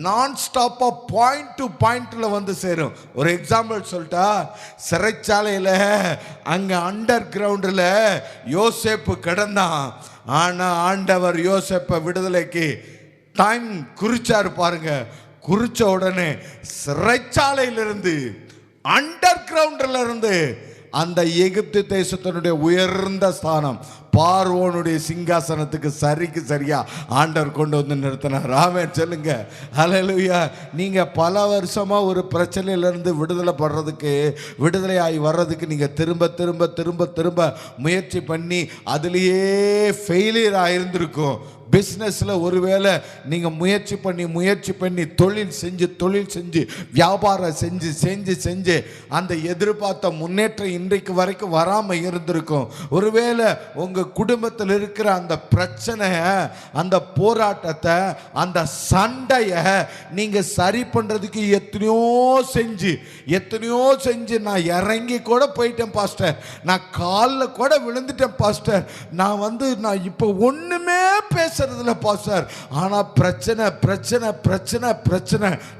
நான் ஸ்டாப்பா பாயிண்ட் டு பாயிண்ட்ல வந்து சேரும். ஒரு எக்ஸாம்பிள் சொல்லிட்டா, சிறைச்சாலையில் அங்க அண்டர் கிரவுண்டில் யோசேப்பு கிடந்தான். ஆனா ஆண்டவர் யோசேப்பை விடுதலைக்கு டைம் குறிச்சாரு பாருங்க. குறிச்ச உடனே சிறைச்சாலையிலிருந்து, அண்டர் கிரவுண்ட்ல இருந்து அந்த எகிப்து தேசத்தினுடைய உயர்ந்த ஸ்தானம் பார்வோனுடைய சிங்காசனத்துக்கு சரிக்கு சரியா ஆண்டவர் கொண்டு வந்து நிறுத்தினார். ஆமென் சொல்லுங்க, ஹல்லேலூயா. நீங்க பல வருஷமா ஒரு பிரச்சனையிலிருந்து விடுதலை ஆகி வர்றதுக்கு நீங்க திரும்ப திரும்ப திரும்ப திரும்ப முயற்சி பண்ணி அதுலேயே ஃபெயிலியர் ஆயிருந்திருக்கும். பிஸ்னஸில் ஒருவேளை நீங்கள் முயற்சி பண்ணி தொழில் செஞ்சு வியாபாரம் செஞ்சு அந்த எதிர்பார்த்த முன்னேற்றம் இன்றைக்கு வரைக்கும் வராமல் இருந்திருக்கும். ஒருவேளை உங்கள் குடும்பத்தில் இருக்கிற அந்த பிரச்சனையை, அந்த போராட்டத்தை, அந்த சண்டையை நீங்கள் சரி பண்ணுறதுக்கு எத்தனையோ செஞ்சு நான் இறங்கி கூட போயிட்டேன் பாஸ்டர், நான் காலில் கூட விழுந்துட்டேன் பாஸ்டர், நான் இப்போ ஒன்றுமே பேசுறதில்ல பாஸ்டர், ஆனால் பிரச்சனை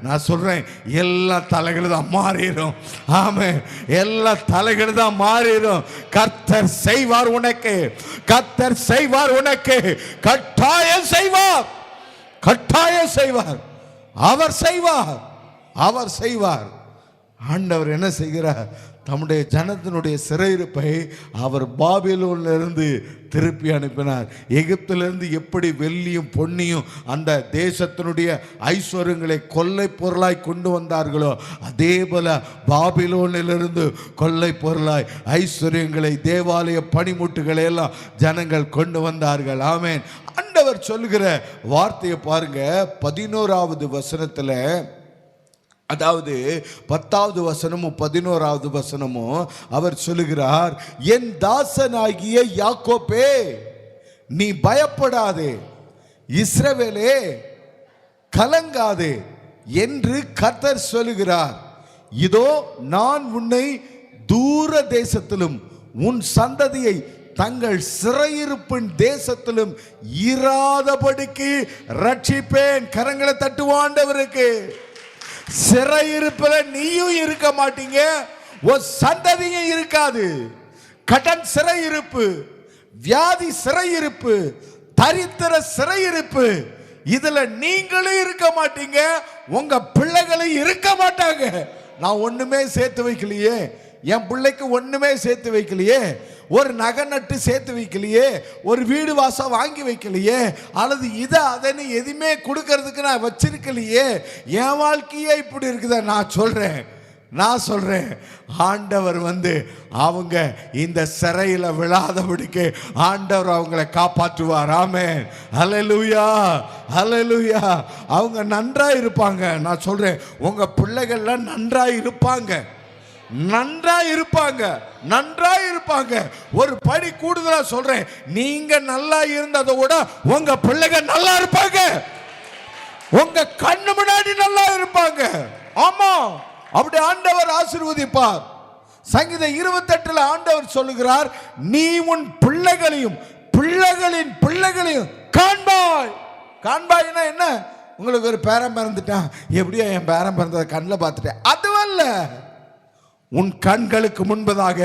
நான் சொல்றேன், எல்லாம் தலைகள் தான் மாறிடும். ஆமென், எல்லாம் தலைகள் தான் மாறிடும். கர்த்தர் செய்வார் உனக்கு, கர்த்தர் செய்வார் உனக்கு, கட்டாயம் செய்வார், அவர் செய்வார். ஆண்டவர் என்ன செய்கிறார்? தம்முடைய ஜனத்தினுடைய சிறையிருப்பை அவர் பாபிலோனிலிருந்து திருப்பி அனுப்பினார். எகிப்திலிருந்து எப்படி வெள்ளியும் பொன்னியும் அந்த தேசத்தினுடைய ஐஸ்வர்யங்களை கொள்ளை பொருளாய் கொண்டு வந்தார்களோ, அதே போல பாபிலோனிலிருந்து கொள்ளை பொருளாய் ஐஸ்வர்யங்களை, தேவாலய பணிமுட்டுகளை எல்லாம் ஜனங்கள் கொண்டு வந்தார்கள். ஆமென். ஆண்டவர் சொல்லுகிற வார்த்தையை பாருங்க. 11வது வசனத்தில், அதாவது 10வது வசனமும் 11வது வசனமும் அவர் சொல்லுகிறார், என் தாசனாகிய யாக்கோபே நீ பயப்படாதே, இஸ்ரவேலே கலங்காதே என்று கர்த்தர் சொல்லுகிறார். இதோ நான் உன்னை தூர தேசத்திலும் உன் சந்ததியை தங்கள் சிறையிருப்பின் தேசத்திலும் இராதபடிக்கு ரட்சிப்பேன். கரங்களை தட்டுவாண்டவருக்கு. சிறையிருப்பில் நீயும் இருக்க மாட்டீங்க, ஒரு சந்ததியும் இருக்காது. கடன் சிறையிருப்பு, வியாதி சிறையிருப்பு, தரித்திர சிறையிருப்பு, இதுல நீங்களும் இருக்க மாட்டீங்க, உங்க பிள்ளைகளும் இருக்க மாட்டாங்க. நான் ஒண்ணுமே சேர்த்து வைக்கலையே, என் பிள்ளைக்கு ஒண்ணுமே சேர்த்து வைக்கலையே, ஒரு நகை நட்டு சேர்த்து வைக்கலையே, ஒரு வீடு வாசம் வாங்கி வைக்கலையே, அல்லது இதை அதன்னு எதுவுமே கொடுக்கறதுக்கு நான் வச்சிருக்கலையே, என் வாழ்க்கையே இப்படி இருக்குதா? நான் சொல்றேன் ஆண்டவர் அவங்க இந்த சிறையில் விழாதபடிக்கு ஆண்டவர் அவங்களை காப்பாற்றுவார். ஆமென். ஹல்லேலூயா, ஹல்லேலூயா. அவங்க நன்றா இருப்பாங்க. நான் சொல்றேன், உங்க பிள்ளைகள்லாம் நன்றா இருப்பாங்க, நன்றா இருப்பாங்க, நன்றா இருப்பாங்க. ஒரு படி கூடுதலா சொல்றேன், நீங்க நல்லா இருந்ததை விட உங்க பிள்ளைங்க நல்லா இருப்பாங்க, உங்க கண்ணு முன்னாடி நல்லா இருப்பாங்க. ஆமா, அப்படி ஆண்டவர் ஆசீர்வதிப்பார். சங்கீதம் 28ல் ஆண்டவர் சொல்லுகிறார், நீ உன் பிள்ளைகளையும் பிள்ளைகளின் பிள்ளைகளையும் காண்பாய். காண்பாய்னா என்ன? உங்களுக்கு ஒரு பேரன் பிறந்துட்டான், எப்படியோ என் பேரன் பிறந்ததை கண்ணில் பார்த்துட்டேன், அதுவல்ல. உன் கண்களுக்கு முன்பதாக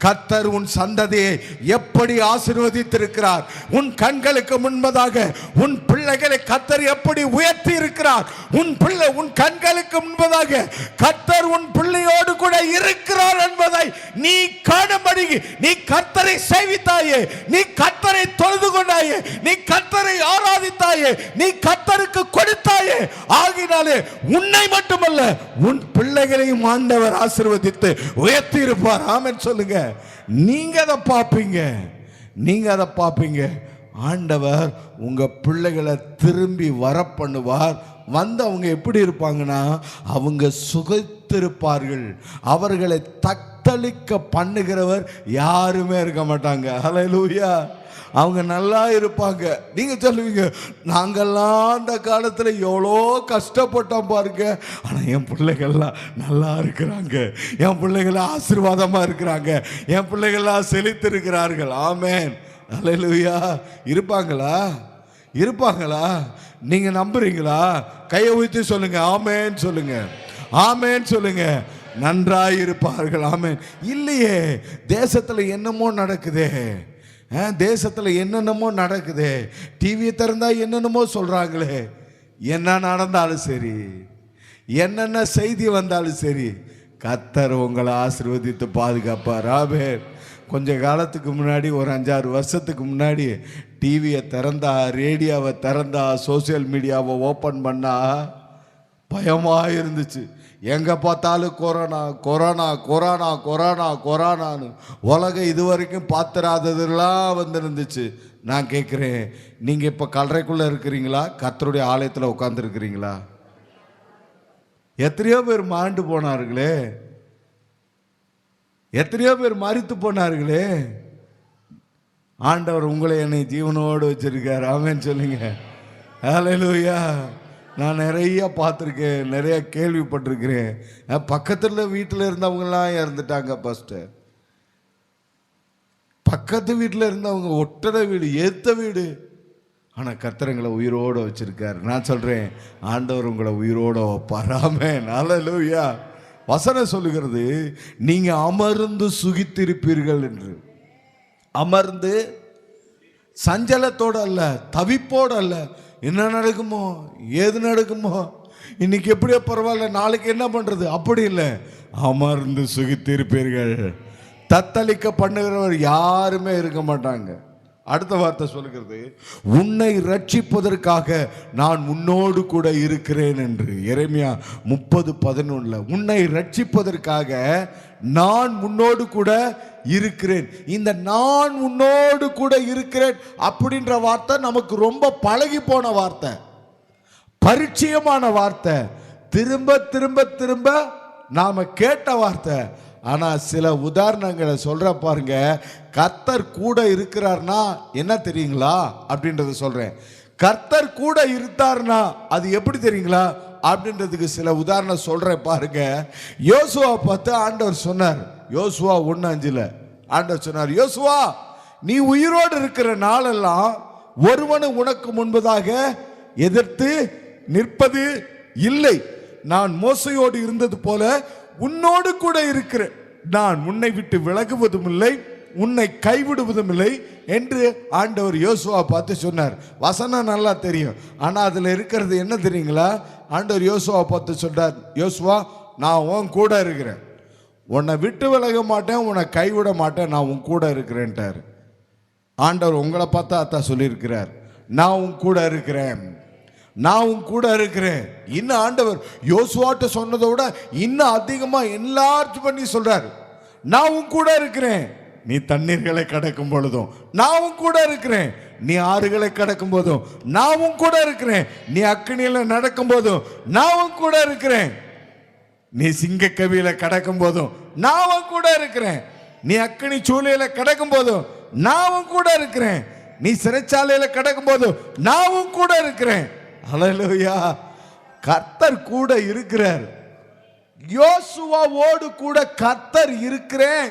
கர்த்தர் உன் சந்ததியை எப்படி ஆசீர்வதித்திருக்கிறார், உன் கண்களுக்கு முன்பதாக உன் பிள்ளைகளை கர்த்தர் எப்படி உயர்த்தி இருக்கிறார், உன் கண்களுக்கு முன்பதாக கர்த்தர் உன் பிள்ளையோடு கூட இருக்கிறார் என்பதை நீ காணும்படி நீ கர்த்தரை சேவித்தாயே, நீ கர்த்தரை தொழுது கொண்டாயே, நீ கர்த்தரை ஆராதித்தாயே, நீ கர்த்தருக்கு கொடுத்தாயே. ஆகினாலே உன்னை மட்டுமல்ல உன் பிள்ளைகளையும் ஆண்டவர் ஆசீர்வதித்து உயர்த்தி இருப்பார். ஆமென் சொல்லுங்க. நீங்க அதை பார்ப்பீங்க. ஆண்டவர் உங்க பிள்ளைகளை திரும்பி வர பண்ணுவார். அவங்க எப்படி இருப்பாங்கன்னா, அவங்க சுகைத்திருப்பார்கள். அவர்களை தத்தளிக்க பண்ணுகிறவர் யாருமே இருக்க மாட்டாங்க. ஹல்லேலூயா. அவங்க நல்லா இருப்பாங்க. நீங்க சொல்லுவீங்க, நாங்கெல்லாம் அந்த காலத்துல எவ்வளோ கஷ்டப்பட்டோம் பாருங்க, ஆனா என் பிள்ளைகள்லாம் நல்லா இருக்கிறாங்க, என் பிள்ளைகள்லாம் ஆசீர்வாதமா இருக்கிறாங்க, என் பிள்ளைகள்லாம் செழித்து இருக்கிறார்கள். ஆமென். ஹல்லேலூயா. இருப்பாங்களா? நீங்க நம்புறீங்களா? கையை ஊத்தி சொல்லுங்க, ஆமென் சொல்லுங்க, ஆமென் சொல்லுங்க. நன்றாய் இருப்பார்கள். ஆமென். இல்லையே, தேசத்துல என்னமோ நடக்குதே, தேசத்துல என்னென்னமோ நடக்குதே, டிவியை திறந்தா என்னென்னமோ சொல்றாங்களே. என்ன நடந்தாலும் சரி, என்னென்ன செய்தி வந்தாலும் சரி, கர்த்தர் உங்களை ஆசீர்வதித்து பாதுகாப்பார். ஆமென். கொஞ்ச காலத்துக்கு முன்னாடி, ஒரு 5-6 வருஷத்துக்கு முன்னாடி, டிவியை திறந்தா, ரேடியோவை திறந்தா, சோசியல் மீடியாவை ஓப்பன் பண்ணா பயமாக இருந்துச்சு. எங்கே பார்த்தாலும் கொரோனா கொரோனா கொரோனா கொரோனா கொரோனான்னு உலகம் இதுவரைக்கும் பார்த்துராததெல்லாம் வந்துருந்துச்சு. நான் கேட்குறேன், நீங்கள் இப்போ கல்லறைக்குள்ளே இருக்கிறீங்களா, கர்த்தருடைய ஆலயத்தில் உட்காந்துருக்கிறீங்களா? எத்தனையோ பேர் மாண்டு போனார்களே, எத்தனையோ பேர் மரித்து போனார்களே. ஆண்டவர் உங்களை என்னை ஜீவனோடு வச்சிருக்கார். ஆமென் சொல்லுங்க. ஹல்லேலூயா. நான் நிறைய பார்த்துருக்கேன், நிறைய கேள்விப்பட்டிருக்கிறேன். பக்கத்தில் வீட்டில் இருந்தவங்கலாம் இறந்துட்டாங்க. ஃபஸ்ட்டு பக்கத்து வீட்டில் இருந்தவங்க, ஒட்டட வீடு, ஏத்த வீடு, ஆனால் கர்த்தரங்களை உயிரோடு வச்சிருக்காரு. நான் சொல்கிறேன், ஆண்டவர் உங்களை உயிரோடு வைப்பார். ஆமென். ஹல்லேலூயா. வசனம் சொல்லுகிறது, நீங்கள் அமர்ந்து சுகித்திருப்பீர்கள் என்று. அமர்ந்து சஞ்சலத்தோடு அல்ல, தவிப்போடு அல்ல, என்ன நடக்குமோ ஏது நடக்குமோ, இன்னைக்கு எப்படியோ பரவாயில்ல, நாளைக்கு என்ன பண்றது, அப்படி இல்லை. அமர்ந்து சுகித்திருப்பீர்கள். தத்தளிக்க பண்ணுகிறவர் யாருமே இருக்க மாட்டாங்க. அடுத்த வார்த்தை சொல்லுகிறது, உன்னை ரட்சிப்பதற்காக நான் உன்னோடு கூட இருக்கிறேன் என்று. எரேமியா 30:11. உன்னை ரட்சிப்பதற்காக நான் உன்னோடு கூட இருக்கிறேன். இந்த நான் உன்னோடு கூட இருக்கிறேன் அப்படின்ற வார்த்தை நமக்கு ரொம்ப பழகி போன வார்த்தை, பரிச்சயமான வார்த்தை, திரும்ப திரும்ப திரும்ப நாம கேட்ட வார்த்தை. ஆனா சில உதாரணங்களை சொல்ற பாருங்க. கர்த்தர் கூட இருக்கிறார்னா என்ன தெரியுங்களா அப்படின்றத சொல்றேன். கர்த்தர் கூட இருந்தார்னா அது எப்படி தெரியுங்களா அப்படின்றதுக்கு சில உதாரணம் சொல்றேன் பாருங்க. யோசுவா பார்த்து ஆண்டவர் சொன்னார், யோசுவா 1:5 ஆண்டவர் சொன்னார், யோசுவா நீ உயிரோடு இருக்கிற நாளெல்லாம் ஒருவனு உனக்கு முன்பதாக எதிர்த்து நிற்பது இல்லை. நான் மோசையோடு இருந்தது போல உன்னோடு கூட இருக்கிறேன். நான் உன்னை விட்டு விலகுவதும் இல்லை, உன்னை கைவிடுவதும் இல்லை என்று ஆண்டவர் யோசுவா பார்த்து சொன்னார். வசனம் நல்லா தெரியும், ஆனா அதுல இருக்கிறது என்ன தெரியுங்களா? ஆண்டவர் யோசுவா பார்த்து சொல்றார், யோசுவா நான் உன் கூட இருக்கிறேன், உன்னை விட்டு விலக மாட்டேன், உன்னை கைவிட மாட்டேன், நான் உன் கூட இருக்கிறேன்ட்டார். ஆண்டவர் உங்களை பார்த்தா அதான் சொல்லியிருக்கிறார், நான் உன் கூட இருக்கிறேன், நான் உன் கூட இருக்கிறேன். இன்னும் ஆண்டவர் யோசுவாட்ட சொன்னதை விட இன்னும் அதிகமா என்லார்ஜ் பண்ணி சொல்றாரு, நான் உன் கூட இருக்கிறேன். நீ தண்ணீர்களை கடக்கும் பொழுதும் நான் உன் கூட இருக்கிறேன், நீ ஆறுகளை கடக்கும் போதும் நான் உன் கூட இருக்கிறேன், நீ அக்கினியில நடக்கும் போதும் நான் உன் கூட இருக்கிறேன், நீ சிங்க கவியில கடக்கும் போதும் நான் உன் கூட இருக்கிறேன், நீ அக்கினி சூளையில கடக்கும் போதும் நான் உன் கூட இருக்கிறேன், நீ சிறைச்சாலையில கடக்கும் போதும் நான் உன் கூட இருக்கிறேன். ஹல்லேலூயா. கர்த்தர் கூட இருக்கிறார். யோசுவாவோடு கூட கர்த்தர் இருக்கிறேன்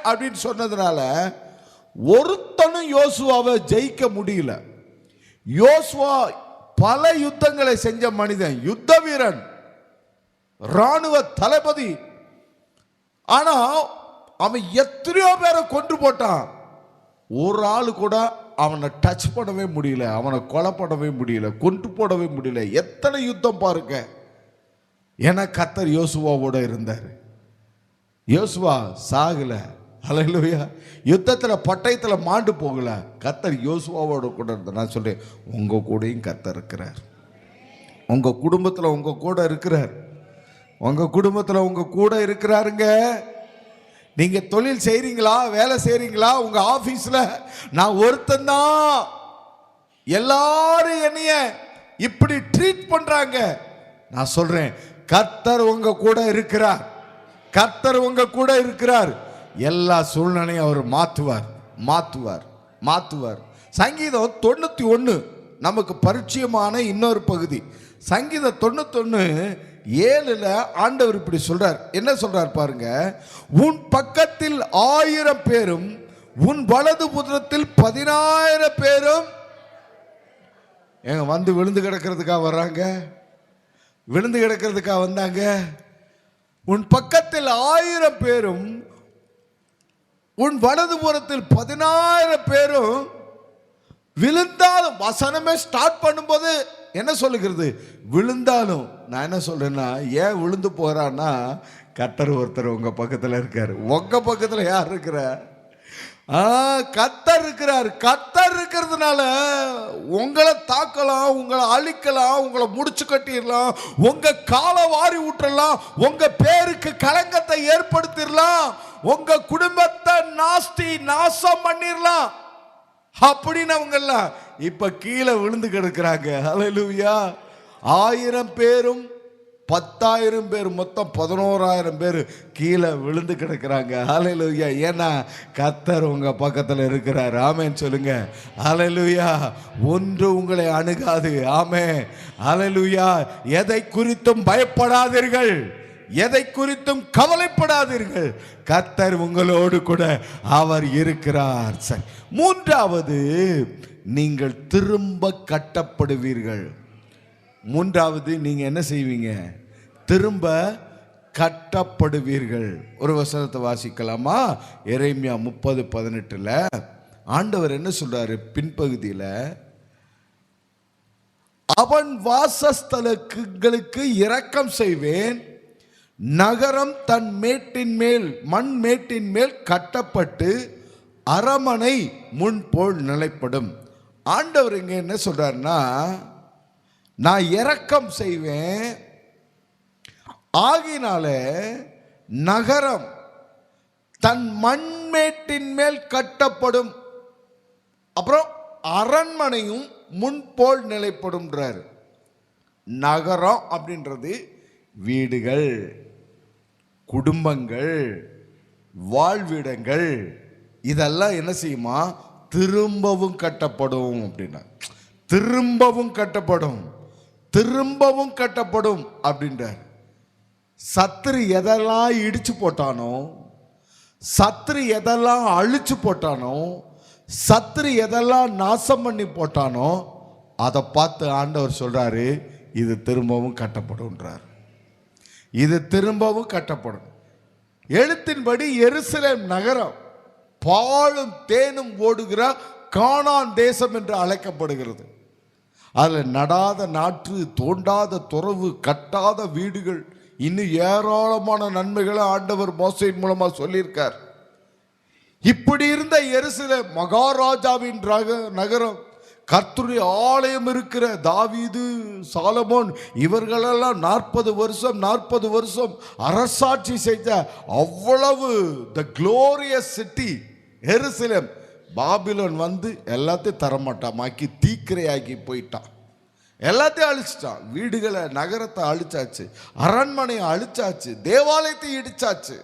அப்படின்னு சொன்னதுனால ஒருத்தனும் யோசுவாவை ஜெயிக்க முடியல. யோசுவா பல யுத்தங்களை செஞ்ச மனிதன், யுத்த வீரன், ராணுவ தளபதி. ஆனா அவன் எத்தனையோ பேரை கொன்று போட்டான். ஒரு ஆள் கூட அவனை டச் பண்ணவே முடியல, அவனை கொலை பண்ணவே முடியல, கொண்டு போடவே முடியல. எத்தனை யுத்தம் பாருங்க. ஏன்னா கர்த்தர் யோசுவாவோட இருந்தார். யோசுவா சாகல, ஹல்லேலூயா. யுத்தத்துல பட்டயத்துல மாண்டு போகல, கர்த்தர் யோசுவாவோட கூட இருந்தார். நான் சொல்றேன், உங்க கூடயும் கர்த்தர் இருக்கிறார், உங்க குடும்பத்துல உங்க கூட இருக்கிறார், உங்க குடும்பத்துல உங்க கூட இருக்கிறாருங்க. நீங்க தொழில் செய்றீங்களா, வேலை செய்றீங்களா, உங்க ஆபீஸ்ல நான் ஒருத்தன் தான், எல்லாரும் என்னைய இப்படி ட்ரீட் பண்றாங்க. நான் சொல்றேன், கர்த்தர் உங்க கூட இருக்கிறார், கர்த்தர் உங்க கூட இருக்கிறார். எல்லா சூழ்நிலையும் அவர் மாற்றுவார், மாற்றுவார், மாற்றுவார். சங்கீதம் 91 நமக்கு பரிச்சயமான இன்னொரு பகுதி. சங்கீதம் 91:7 ஆண்டவர் இப்படி சொல்றார். என்ன சொல்றார் பாருங்க, உன் பக்கத்தில் 1000 பேரும் உன் வலது புறத்தில் 10,000 பேரும் எங்க வந்து விழுந்து கிடக்கிறதுக்காக வர்றாங்க, விழுந்து கிடக்கிறதுக்காக வந்தாங்க. உன் பக்கத்தில் 1000 பேரும் உன் வலது புறத்தில் 10,000 பேரும் விழுந்தாலும், வசனமே ஸ்டார்ட் பண்ணும்போது என்ன சொல்லுகிறது, விழுந்தாலும். நான் என்ன சொல்றேன்னா, ஏன் விழுந்து போறான்னா, கர்த்தர் ஒருத்தர் உங்க பக்கத்துல இருக்காரு. உங்க பக்கத்துல யார் இருக்கிற? கர்த்தர் இருக்கிறார். கர்த்தர் இருக்கிறதுனால உங்களை தாக்கலாம், உங்களை அழிக்கலாம், உங்களை முடிச்சு கட்டிடலாம், உங்க காலை வாரி விட்டுறலாம், உங்க பேருக்கு களங்கத்தை ஏற்படுத்திடலாம், உங்க குடும்பத்தை நாசம் பண்ணிடலாம். அப்படின்னு அவங்க எல்லாம் இப்ப கீழே விழுந்து கிடக்குறாங்க. ஹல்லேலூயா. 1000 பேரும் 10,000 பேர், மொத்தம் 11,000 பேர் கீழே விழுந்து கிடக்குறாங்க. ஹல்லேலூயா. ஏன்னா கர்த்தர் உங்க பக்கத்துல இருக்கிறார். ஆமென் சொல்லுங்க. ஹல்லேலூயா. ஒன்று உங்களை அணுகாது. ஆமென். ஹல்லேலூயா. எதை குறித்தும் பயப்படாதீர்கள், எதை குறித்தும் கவலைப்படாதீர்கள், கர்த்தர் உங்களோடு கூட அவர் இருக்கிறார். சரி, மூன்றாவது, நீங்கள் திரும்ப கட்டப்படுவீர்கள். மூன்றாவது, நீங்க என்ன செய்வீங்க? திரும்ப கட்டப்படுவீர்கள். ஒரு வசனத்தை வாசிக்கலாமா? எரேமியா 30:18 ஆண்டவர் என்ன சொல்றாரு பின்பகுதியில்? அவன் வாசஸ்தலங்களுக்கு இரக்கம் செய்வேன். நகரம் தன் மேட்டின் மேல் மண் மேட்டின் மேல் கட்டப்பட்டு அரமனை முன்போல் நிலைப்படும். ஆண்டவர் இங்க என்ன சொல்றாருன்னா, நான் இரக்கம் செய்வேன், ஆகினால நகரம் தன் மண்மேட்டின் மேல் கட்டப்படும், அப்புறம் அரண்மனையும் முன்போல் நிலைப்படும்ன்றார். நகரம் அப்படின்றது வீடுகள், குடும்பங்கள், வாழ்விடங்கள், இதெல்லாம் என்ன செய்யுமா, திரும்பவும் கட்டப்படும் அப்படின்னா, திரும்பவும் கட்டப்படும், திரும்பவும் கட்டப்படும் அப்படின்றார். சத்துரு எதெல்லாம் இடிச்சு போட்டானோ, சத்துரு எதெல்லாம் அழிச்சு போட்டானோ, சத்துரு எதெல்லாம் நாசம் பண்ணி போட்டானோ, அதை பார்த்து ஆண்டவர் சொல்றாரு, இது திரும்பவும் கட்டப்படும்ன்றார். இது திரும்பவும் கட்டப்படும். எழுத்தின்படி எருசலேம் நகரம் பாலும் தேனும் ஓடுகிற கானான் தேசம் என்று அழைக்கப்படுகிறது. அதில் நடாத நாற்று, தோண்டாத துறவு, கட்டாத வீடுகள், இன்னும் ஏராளமான நன்மைகளை ஆண்டவர் மோசையின் மூலமா சொல்லியிருக்கார். இப்படி இருந்த எருசலேம் மகாராஜாவின் நகரம், கர்த்தருடைய ஆலயம் இருக்கிற தாவீது, சாலமோன் இவர்களெல்லாம் 40 வருஷம் அரசாட்சி செய்த அவ்வளவு த குளோரியஸ் சிட்டி எருசலேம், பாபிலோன் வந்து எல்லாத்தையும் தரமாட்டாமாக்கி தீக்கிரையாக்கி போயிட்டான். எல்லாத்தையும் அழிச்சிட்டான். வீடுகளை, நகரத்தை அழிச்சாச்சு, அரண்மனையை அழிச்சாச்சு, தேவாலயத்தை இடிச்சாச்சு.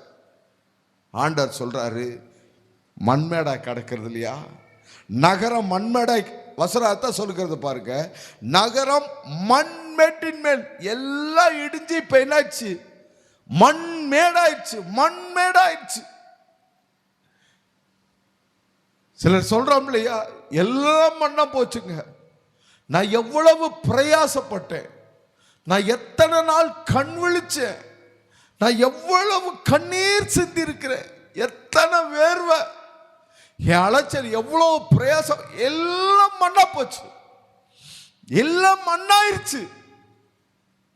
ஆண்டவர் சொல்றாரு, மண்மேடா கிடக்கிறது இல்லையா, நகரம் மண்மேடா. வசனத்தை சொல்லுகிறது பாருங்க, நகரம் மண்மேட்டின் மேல் எல்லாம் இடிஞ்சு இப்ப என்னாச்சு, மண்மேடாயிடுச்சு, மண்மேடாயிடுச்சு. சிலர் சொல்றோம் இல்லையா, எல்லாம் மண்ணா போச்சுங்க. நான் எவ்வளவு பிரயாசப்பட்டேன், நான் எத்தனை நாள் கண் விழிச்சேன், நான் எவ்வளவு கண்ணீர் சிந்தி இருக்கிறேன், எத்தனை வேர்வை, என் அலைச்சல், எவ்வளவு பிரயாசம், எல்லாம் மண்ணா போச்சு, எல்லாம் மண்ணாயிருச்சு.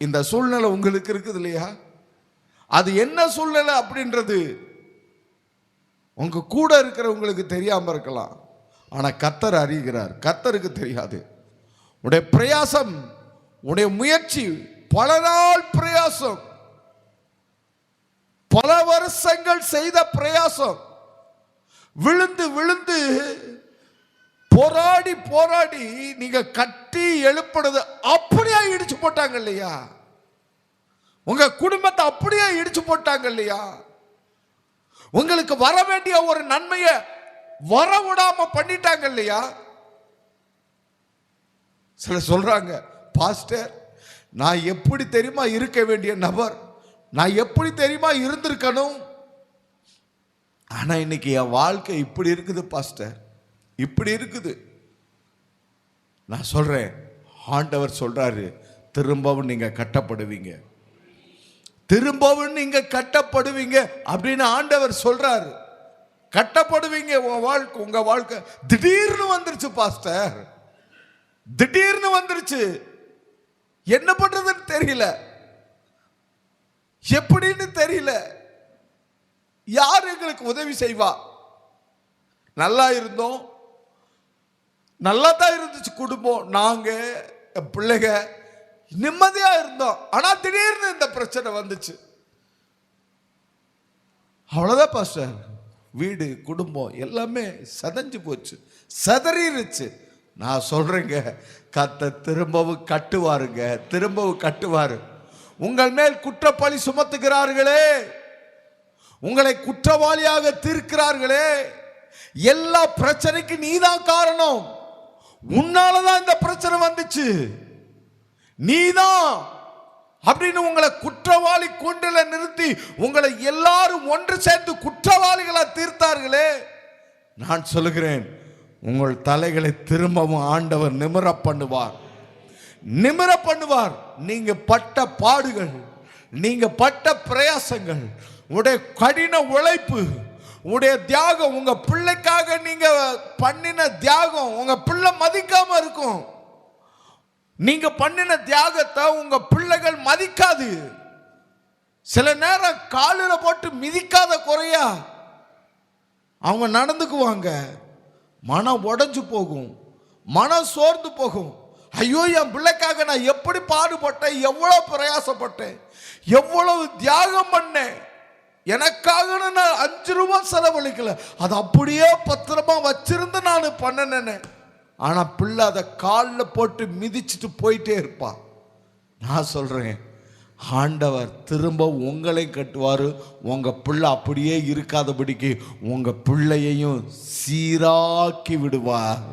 இந்த சூழ்நிலை உங்களுக்கு இருக்குது இல்லையா? அது என்ன சூழ்நிலை அப்படின்றது உங்க கூட இருக்கிறவங்களுக்கு தெரியாம இருக்கலாம், ஆனா கர்த்தர் அறிகிறார். கர்த்தருக்கு தெரியாது. உடைய பிரயாசம், உடைய முயற்சி, பல நாள் பிரயாசம், பல வருஷங்கள் செய்த பிரயாசம், விழுந்து விழுந்து போராடி போராடி நீங்க கட்டி எழுப்புறது அப்படியே இடிச்சு போட்டாங்க இல்லையா? உங்க குடும்பத்தை அப்படியே இடிச்சு போட்டாங்க இல்லையா? உங்களுக்கு வர வேண்டிய ஒரு நன்மையை வர விடாம பண்ணிட்டாங்க இல்லையா? சில சொல்றாங்க, பாஸ்டர் நான் எப்படி தெரியுமா இருக்க வேண்டிய நபர், நான் எப்படி தெரியுமா இருந்திருக்கணும், ஆனா இன்னைக்கு என் வாழ்க்கை இப்படி இருக்குது பாஸ்டர், இப்படி இருக்குது. நான் சொல்றேன், ஆண்டவர் சொல்றாரு, திரும்பவும் நீங்க கட்டப்படுவீங்க, திரும்பவும் நீங்க கட்டப்படுவீங்க அப்படின்னு ஆண்டவர் சொல்றாரு. கட்டப்படுவீங்க. உங்க வாழ்க்கை திடீர்னு வந்துருச்சு பாஸ்டர், திடீர்னு வந்துருச்சு, என்ன பண்றதுன்னு தெரியல, எப்படின்னு தெரியல, யார் எங்களுக்கு உதவி செய்வா? நல்லா இருந்தோம், நல்லா தான் இருந்துச்சு குடும்பம், நாங்க பிள்ளைங்க நிம்மதியா இருந்தோம், ஆனா திடீர்னு இந்த பிரச்சனை வந்துச்சு. அவ்வளவுதான் பாஸ்டர், வீடு குடும்பம் எல்லாமே சதஞ்சு போச்சு, சதறிருச்சு. நான் சொல்றேங்க, கர்த்தர் திரும்பவும் கட்டுவாருங்க, திரும்பவும் கட்டுவாரு. உங்கள் மேல் குற்றப்பழி சுமத்துகிறார்களே, உங்களை குற்றவாளியாக தீர்க்கிறார்களே, எல்லா பிரச்சனைக்கு நீதான் காரணம், உன்னாலதான் இந்த பிரச்சனை வந்துச்சு, நீதான் அப்படின்னு உங்களை குற்றவாளி கூண்டில நிறுத்தி உங்களை எல்லாரும் ஒன்று சேர்ந்து குற்றவாளிகளா தீர்த்தார்களே. நான் சொல்லுகிறேன், உங்கள் தலைகளை திரும்பவும் ஆண்டவர் நிமிர பண்ணுவார், நிமிர பண்ணுவார். நீங்க பட்ட பாடுகள், நீங்க பட்ட பிரயாசங்கள், உடைய கடின உழைப்பு, உடைய தியாகம், உங்க பிள்ளைக்காக நீங்க பண்ணின தியாகம் உங்க பிள்ளை மதிக்காம இருக்கும். நீங்க பண்ணின தியாகத்தை உங்க பிள்ளைகள் மதிக்காது. சில நேரம் காலில் போட்டு மிதிக்காத குறையா அவங்க நடந்துக்குவாங்க. மனம் உடைஞ்சு போகும், மனம் சோர்ந்து போகும். ஐயோ, என் பிள்ளைக்காக நான் எப்படி பாடுபட்டேன், எவ்வளவு பிரயாசப்பட்டேன், எவ்வளவு தியாகம் பண்ணேன், எனக்காக நான் 5 ரூபாய் செலவழிக்கல, அது அப்படியே பத்திரமா வச்சிருந்து நான் பண்ணனேன்னு. ஆனா பிள்ளை அதை காலில் போட்டு மிதிச்சுட்டு போயிட்டே இருப்பான். நான் சொல்றேன், ஆண்டவர் திரும்ப உங்களை கட்டுவார். உங்க பிள்ளை அப்படியே இருக்காதபடிக்கு உங்க பிள்ளையையும் சீராக்கி விடுவார்.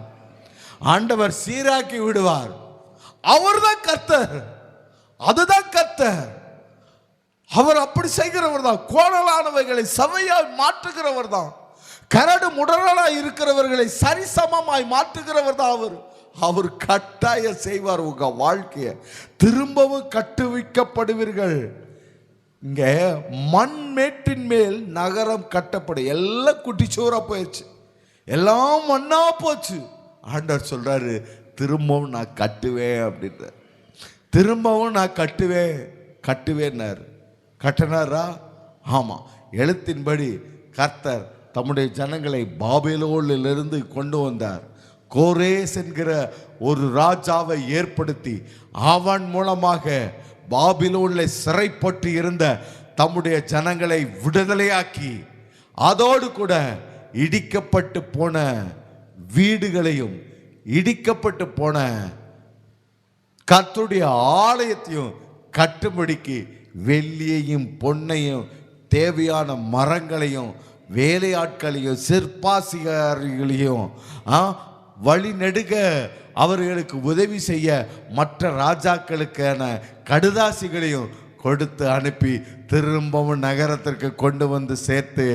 ஆண்டவர் சீராக்கி விடுவார். அவர்தான் கர்த்தர், அதுதான் கர்த்தர். அவர் அப்படி செய்கிறவர் தான். கோணலானவைகளை சபையால் மாற்றுகிறவர் தான். கரடு முடரலாய் இருக்கிறவர்களை சரிசமமாய் மாற்றுகிறவர் தான் அவர். அவர் கட்டாயம் செய்வார். உங்க வாழ்க்கையை திரும்பவும் கட்டுவிக்கப்படுவீர்கள். இங்க மண்மேட்டின் மேல் நகரம் கட்டப்படும். எல்லாம் குட்டிச்சோரா போயிடுச்சு, எல்லாம் மண்ணா போச்சு. ஆண்டவர் சொல்றாரு, திரும்பவும் நான் கட்டுவேன் அப்படின்ற. திரும்பவும் நான் கட்டுவேன்னாரு. கட்டினாரா? ஆமா. எழுத்தின்படி கர்த்தர் தம்முடைய ஜனங்களை பாபிலோனிலிருந்து கொண்டு வந்தார். கோரேஸ் என்கிற ஒரு ராஜாவை ஏற்படுத்தி அவன் மூலமாக பாபிலோனில் சிறைப்பட்டு இருந்த தம்முடைய ஜனங்களை விடுதலையாக்கி, அதோடு கூட இடிக்கப்பட்டு போன வீடுகளையும் இடிக்கப்பட்டு போன கர்த்தருடைய ஆலயத்தையும் கட்டும்படிக்கு வெள்ளியையும் பொன்னையும் தேவையான மரங்களையும் வேலையாட்களையும் சிற்பாசிகர்களையும் வழி நெடுக அவர்களுக்கு உதவி செய்ய மற்ற ராஜாக்களுக்கான கடுதாசிகளையும் கொடுத்து அனுப்பி திரும்பவும் நகரத்திற்கு கொண்டு வந்து சேர்த்து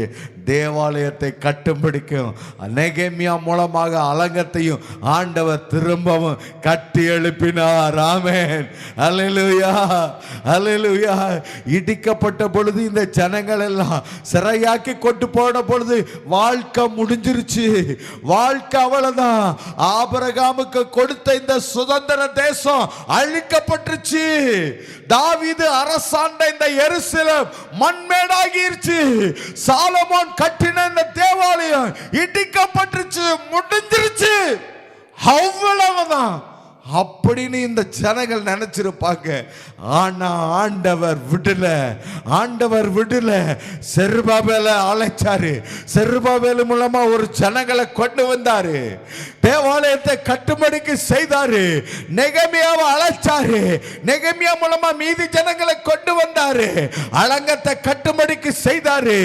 தேவாலயத்தை கட்டும்படிக்கும் நெகேமியா மூலமாக அலங்கத்தையும் ஆண்டவர் திரும்பவும் கட்டி எழுப்பினார். ஆமென், அல்லேலூயா, அல்லேலூயா. இடிக்கப்பட்ட பொழுது இந்த ஜனங்கள் எல்லாம் சிறையாக்கி கொண்டு போன பொழுது வாழ்க்கை முடிஞ்சிருச்சு, வாழ்க்கை அவ்வளவுதான். ஆபிரகாமுக்கு கொடுத்த இந்த சுதந்திர தேசம் அழிக்கப்பட்டுருச்சு. தாவீது அரசாண்ட இந்த எருசலேம் மண்மேடாகிருச்சு. சாலமோன் கட்டின இந்த தேவாலயம் இடிக்கப்பட்டுருச்சு, முடிஞ்சிருச்சு, அவ்வளவுதான் அப்படின்னு இந்த ஜனங்கள் நினைச்சிருப்பாங்க. ஆனா ஆண்டவர் விடல. செருபாபேல அழைச்சாரு. செருபாபேல் மூலமா ஒரு ஜனங்களை கொண்டு வந்தாரு, தேவாலயத்தை கட்டும்படிக்கு செய்தாரு. நெகமியாவை அழைச்சாரு, நெகமியா மூலமா மீதி ஜனங்களை கொண்டு வந்தாரு, அலங்கத்தை கட்டும்படிக்கு செய்தாரு.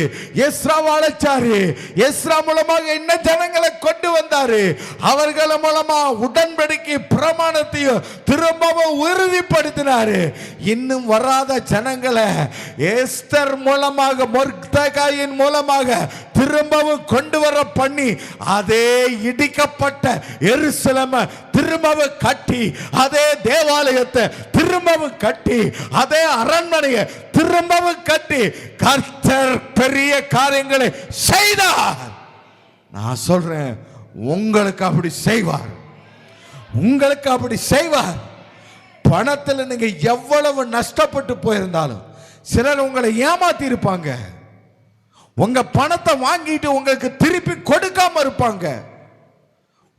எஸ்ராவை அழைச்சாரு, எஸ்ரா மூலமாக இன்ன ஜனங்களை கொண்டு வந்தாரு. அவர்கள் மூலமா உடன்படிக்கை பிரமாணத்தையும் திரும்பவும் உறுதிப்படுத்தினாரு. இன்னும் வராத ஜனங்களை எஸ்தர் மூலமாக, மொர்தெகாயின் மூலமாக திரும்பவும் கொண்டு வர பண்ணி அதே இடிக்கப்பட்ட எருசலேமை திரும்பவும் கட்டி, அதே தேவாலயத்தை திரும்பவும் கட்டி, அதே அரண்மனையை திரும்பவும் கட்டி கர்த்தர் பெரிய காரியங்களை செய்தார். நான் சொல்றேன், உங்களுக்கு அப்படி செய்வார், உங்களுக்கு அப்படி செய்வார். பணத்தில் நீங்க எவ்வளவு நஷ்டப்பட்டு போயிருந்தாலும் சிலர் உங்களை ஏமாத்தி இருப்பாங்க. உங்க பணத்தை வாங்கிட்டு உங்களுக்கு திருப்பி கொடுக்காம இருப்பாங்க.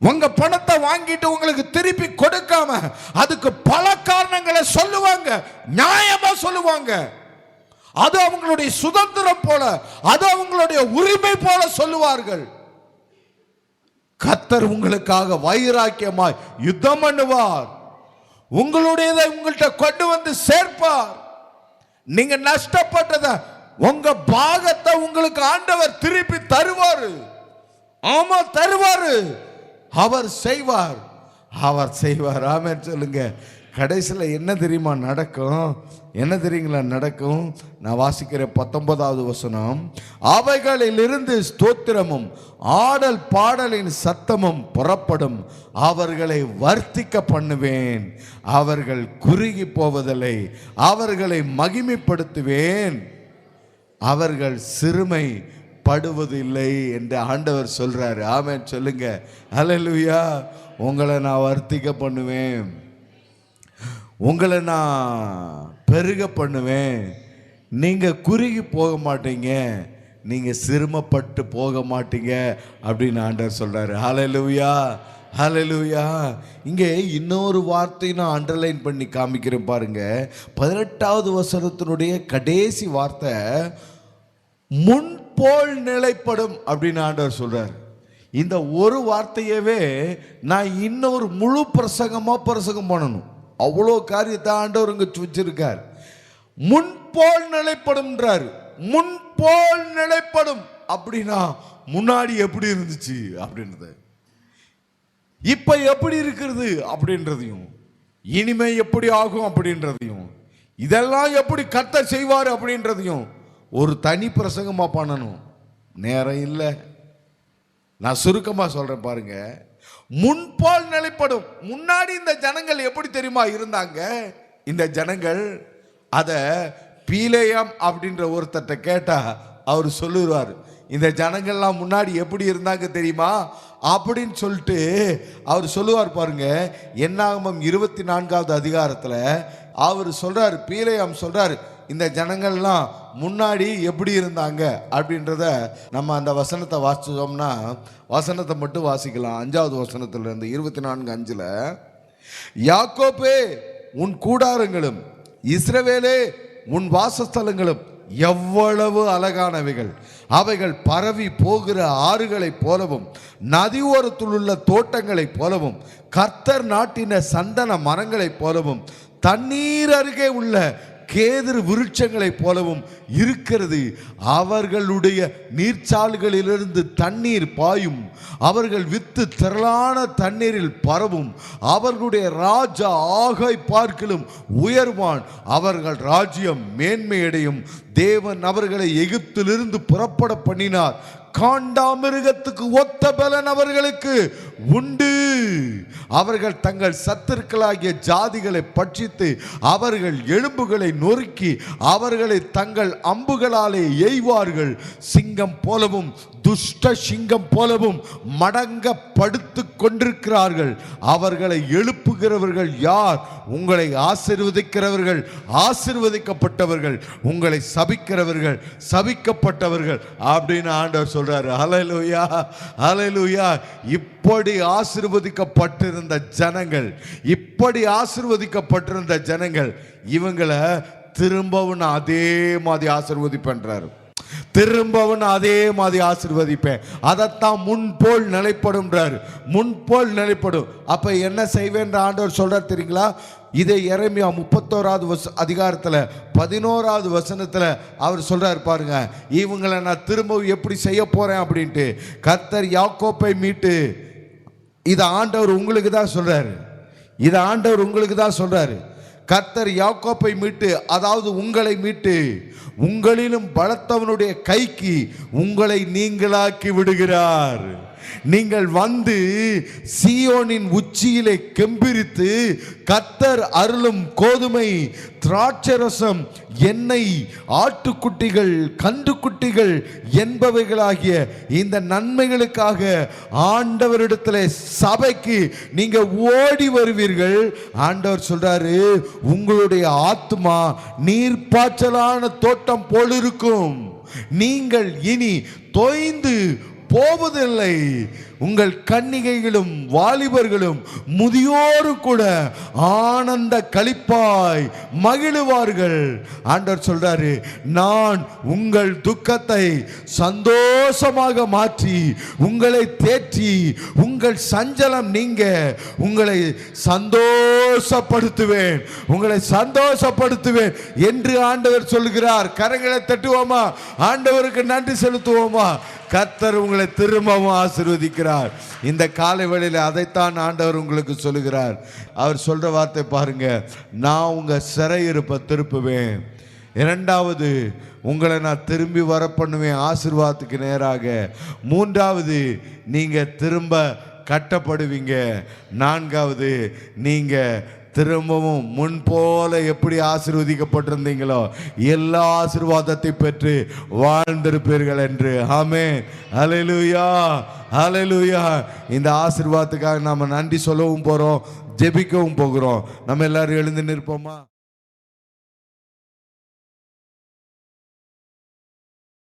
உங்க பணத்தை வாங்கிட்டு உங்களுக்கு திருப்பி கொடுக்காம அதுக்கு பல காரணங்களை சொல்லுவாங்க, நியாயமா சொல்லுவாங்க. அது அவங்களுடைய சுதந்திரம் போல, அது அவங்களுடைய உரிமை போல சொல்லுவார்கள். கர்த்தர் உங்களுக்காக வைராக்கியமாய் யுத்தம் பண்ணுவார். உங்களுடையதை உங்கள்கிட்ட கொண்டு வந்து சேர்ப்பார். நீங்க நஷ்டப்பட்டத, உங்க பாகத்தை உங்களுக்கு ஆண்டவர் திருப்பி தருவாரு. ஆமா, தருவாரு. அவர் செய்வார், அவர் செய்வார். ஆமென் சொல்லுங்க. கடைசியில் என்ன தெரியுமா நடக்கும்? என்ன தெரியுங்களா நடக்கும்? நான் வாசிக்கிற 19வது வசனம், அவைகளிலிருந்து ஸ்தோத்திரமும் ஆடல் பாடலின் சத்தமும் புறப்படும், அவர்களை வர்த்திக்க பண்ணுவேன், அவர்கள் குறுகி போவதில்லை, அவர்களை மகிமைப்படுத்துவேன், அவர்கள் சிறுமை படுவதில்லை என்று ஆண்டவர் சொல்றாரு. ஆமென் சொல்லுங்க. அல்லேலூயா. உங்களை நான் வர்த்திக்க பண்ணுவேன். உங்களை நான் பெருக பண்ணுவேன், நீங்க குறுகி போக மாட்டீங்க, நீங்க சிரமப்பட்டு போக மாட்டீங்க அப்படின்னு ஆண்டவர் சொல்றாரு. ஹல்லேலூயா, ஹல்லேலூயா. இங்கே இன்னொரு வார்த்தையை நான் அண்டர்லைன் பண்ணி காமிக்கிறேன் பாருங்க. 18வது வசனத்தினுடைய கடைசி வார்த்தை முன்போல் நிலைப்படும் அப்படின்னு ஆண்டவர் சொல்றார். இந்த ஒரு வார்த்தையவே நான் இன்னொரு முழு பிரசங்கம் பண்ணணும். அவ்வளோ காரியத்தை ஆண்டவர் இங்க வச்சிருக்கார். முன்போல் நிலைப்படும்ன்றார். முன்போல் நிலைப்படும் அப்படின்னா முன்னாடி எப்படி இருந்துச்சு அப்படின்றது, இப்ப எப்படி இருக்கிறது அப்படின்றதையும், இனிமே எப்படி ஆகும் அப்படின்றதையும், இதெல்லாம் எப்படி கர்த்தர் செய்வார் அப்படின்றதையும் ஒரு தனி பிரசங்கமா பண்ணணும். நேரம் இல்லை, நான் சுருக்கமா சொல்றேன் பாருங்க. முன்போல் நிலைப்படும். முன்னாடி இந்த ஜனங்கள் எப்படி தெரியுமா இருந்தாங்க? இந்த ஜனங்கள் அத பீலேயாம் அப்படின்ற ஒருத்தட்ட கேட்டா அவர் சொல்லுவார், இந்த ஜனங்கள்லாம் முன்னாடி எப்படி இருந்தாங்க தெரியுமா அப்படின்னு சொல்லிட்டு அவர் சொல்லுவார் பாருங்க. என்னாகமம் 24வது அதிகாரத்தில் அவர் சொல்றாரு, பீலேயாம் சொல்றாரு, இந்த ஜனங்கள்லாம் முன்னாடி எப்படி இருந்தாங்க அப்படின்றத நம்ம அந்த வசனத்தை வாசிச்சோம்னா, வசனத்தை மட்டும் வாசிக்கலாம். 5வது வசனத்துல இருந்து 24:5, யாக்கோபே உன் கூடாரங்களும் இஸ்ரவேலே உன் வாசஸ்தலங்களும் எவ்வளவு அழகானவைகள், அவைகள் பரவி போகிற ஆறுகளைப் போலவும் நதி ஓரத்தில் உள்ள தோட்டங்களைப் போலவும் கர்த்தர் நாட்டின சந்தன மரங்களைப் போலவும் தண்ணீர் அருகே உள்ள கேதுரு விருட்சங்களைப் போலவும் இருக்கிறது. அவர்களுடைய நீர்ச்சால்களிலிருந்து தண்ணீர் பாயும், அவர்கள் வித்து திரளான தண்ணீரில் பரவும், அவர்களுடைய ராஜா ஆகை பார்க்கிலும் உயர்வான், அவர்கள் ராஜ்யம் மேன்மையடையும். தேவன் அவர்களை எகிப்திலிருந்து புறப்பட பண்ணினார், காண்டாமிருகத்துக்கு ஒத்த பலன் அவர்களுக்கு உண்டு. அவர்கள் தங்கள் சத்துருக்களாகிய ஜாதிகளை பட்சித்து அவர்கள் எலும்புகளை நொறுக்கி அவர்களை தங்கள் அம்புகளாலே எய்வார்கள். சிங்கம் போலவும் துஷ்ட சிங்கம் போலவும் மடங்க படுத்து கொண்டிருக்கிறார்கள். அவர்களை எழுப்புகிறவர்கள் யார்? உங்களை ஆசீர்வதிக்கிறவர்கள் ஆசீர்வதிக்கப்பட்டவர்கள், உங்களை சபிக்கிறவர்கள் சபிக்கப்பட்டவர்கள் அப்படின்னு ஆண்டவர் சொல்றாரு. ஹல்லேலூயா, ஹல்லேலூயா. இப்படி ஆசீர்வதிக்கப்பட்டிருந்த ஜனங்கள், இப்படி ஆசீர்வதிக்கப்பட்டிருந்த ஜனங்கள், இவங்களை திரும்பவும் அதே மாதிரி ஆசீர்வதிப்பேன்றாரு. திரும்பவும் அதே மாதிரி ஆசீர்வதிப்பேன். அதைத்தான் முன்போல் நிலைப்படும். முன்போல் நிலைப்படும். அப்ப என்ன செய்வேன் ஆண்டவர் சொல்றார் தெரியுங்களா? இதை எரேமியா 31வது அதிகாரத்தில் 11வது வசனத்தில் அவர் சொல்றார் பாருங்க. இவங்களை நான் திரும்பவும் எப்படி செய்ய போறேன் அப்படின்ட்டு. கர்த்தர் யாக்கோப்பை மீட்டு, இதை ஆண்டவர் உங்களுக்கு தான் சொல்றாரு, இதை ஆண்டவர் உங்களுக்கு தான் சொல்றாரு. கர்த்தர் யாக்கோப்பை மீட்டு, அதாவது உங்களை மீட்டு, உங்களிலும் பலத்தவனுடைய கைக்கு உங்களை நீங்களாக்கி விடுகிறார். நீங்கள் வந்து சீயோனின் உச்சியிலே கெம்பிரித்து கர்த்தர் அருளும் கோதுமை, திராட்சரசம், எண்ணெய், ஆட்டுக்குட்டிகள், கன்றுக்குட்டிகள் என்பவைகளாகிய இந்த நன்மைகளுக்காக ஆண்டவரிடத்தில் சபைக்கு நீங்க ஓடி வருவீர்கள். ஆண்டவர் சொல்றாரு, உங்களுடைய ஆத்துமா நீர்ப்பாய்ச்சலான தோட்டம் போல் இருக்கும். நீங்கள் இனி தோய்ந்து போவதில்லை. உங்கள் கன்னிகைகளும் வாலிபர்களும் முதியோரும் கூட ஆனந்த களிப்பாய் மகிழுவார்கள். ஆண்டவர் சொல்றாரு, நான் உங்கள் துக்கத்தை சந்தோஷமாக மாற்றி உங்களை தேற்றி உங்கள் சஞ்சலம் நீங்க உங்களை சந்தோஷப்படுத்துவேன், உங்களை சந்தோஷப்படுத்துவேன் என்று ஆண்டவர் சொல்கிறார். கரங்களை தட்டுவோமா? ஆண்டவருக்கு நன்றி செலுத்துவோமா? கர்த்தர் உங்களை திரும்பவும் ஆசீர்வதிக்கிறார். இந்த காலை வேளையில் அதைத்தான் ஆண்டவர் உங்களுக்கு சொல்லுகிறார். அவர் சொல்ற வார்த்தை பாருங்க, நான் உங்க சிறையிருப்பை திருப்புவேன். இரண்டாவது, உங்களை நான் திரும்பி வர பண்ணுவேன் ஆசீர்வாதத்துக்கு நேராக. மூன்றாவது, நீங்க திரும்ப கட்டப்படுவீங்க. நான்காவது, நீங்க திரும்பவும் முன் போல எப்படி ஆசீர்வதிக்கப்பட்டிருந்தீங்களோ எல்லா ஆசீர்வாதத்தை பெற்று வாழ்ந்திருப்பீர்கள் என்று. ஆமென், ஹல்லேலூயா, ஹல்லேலூயா. இந்த ஆசீர்வாதத்துக்காக நாம நன்றி சொல்லவும் போறோம். ஜெபிக்கவும் போகிறோம். நம்ம எல்லாரும் எழுந்து நிற்போமா?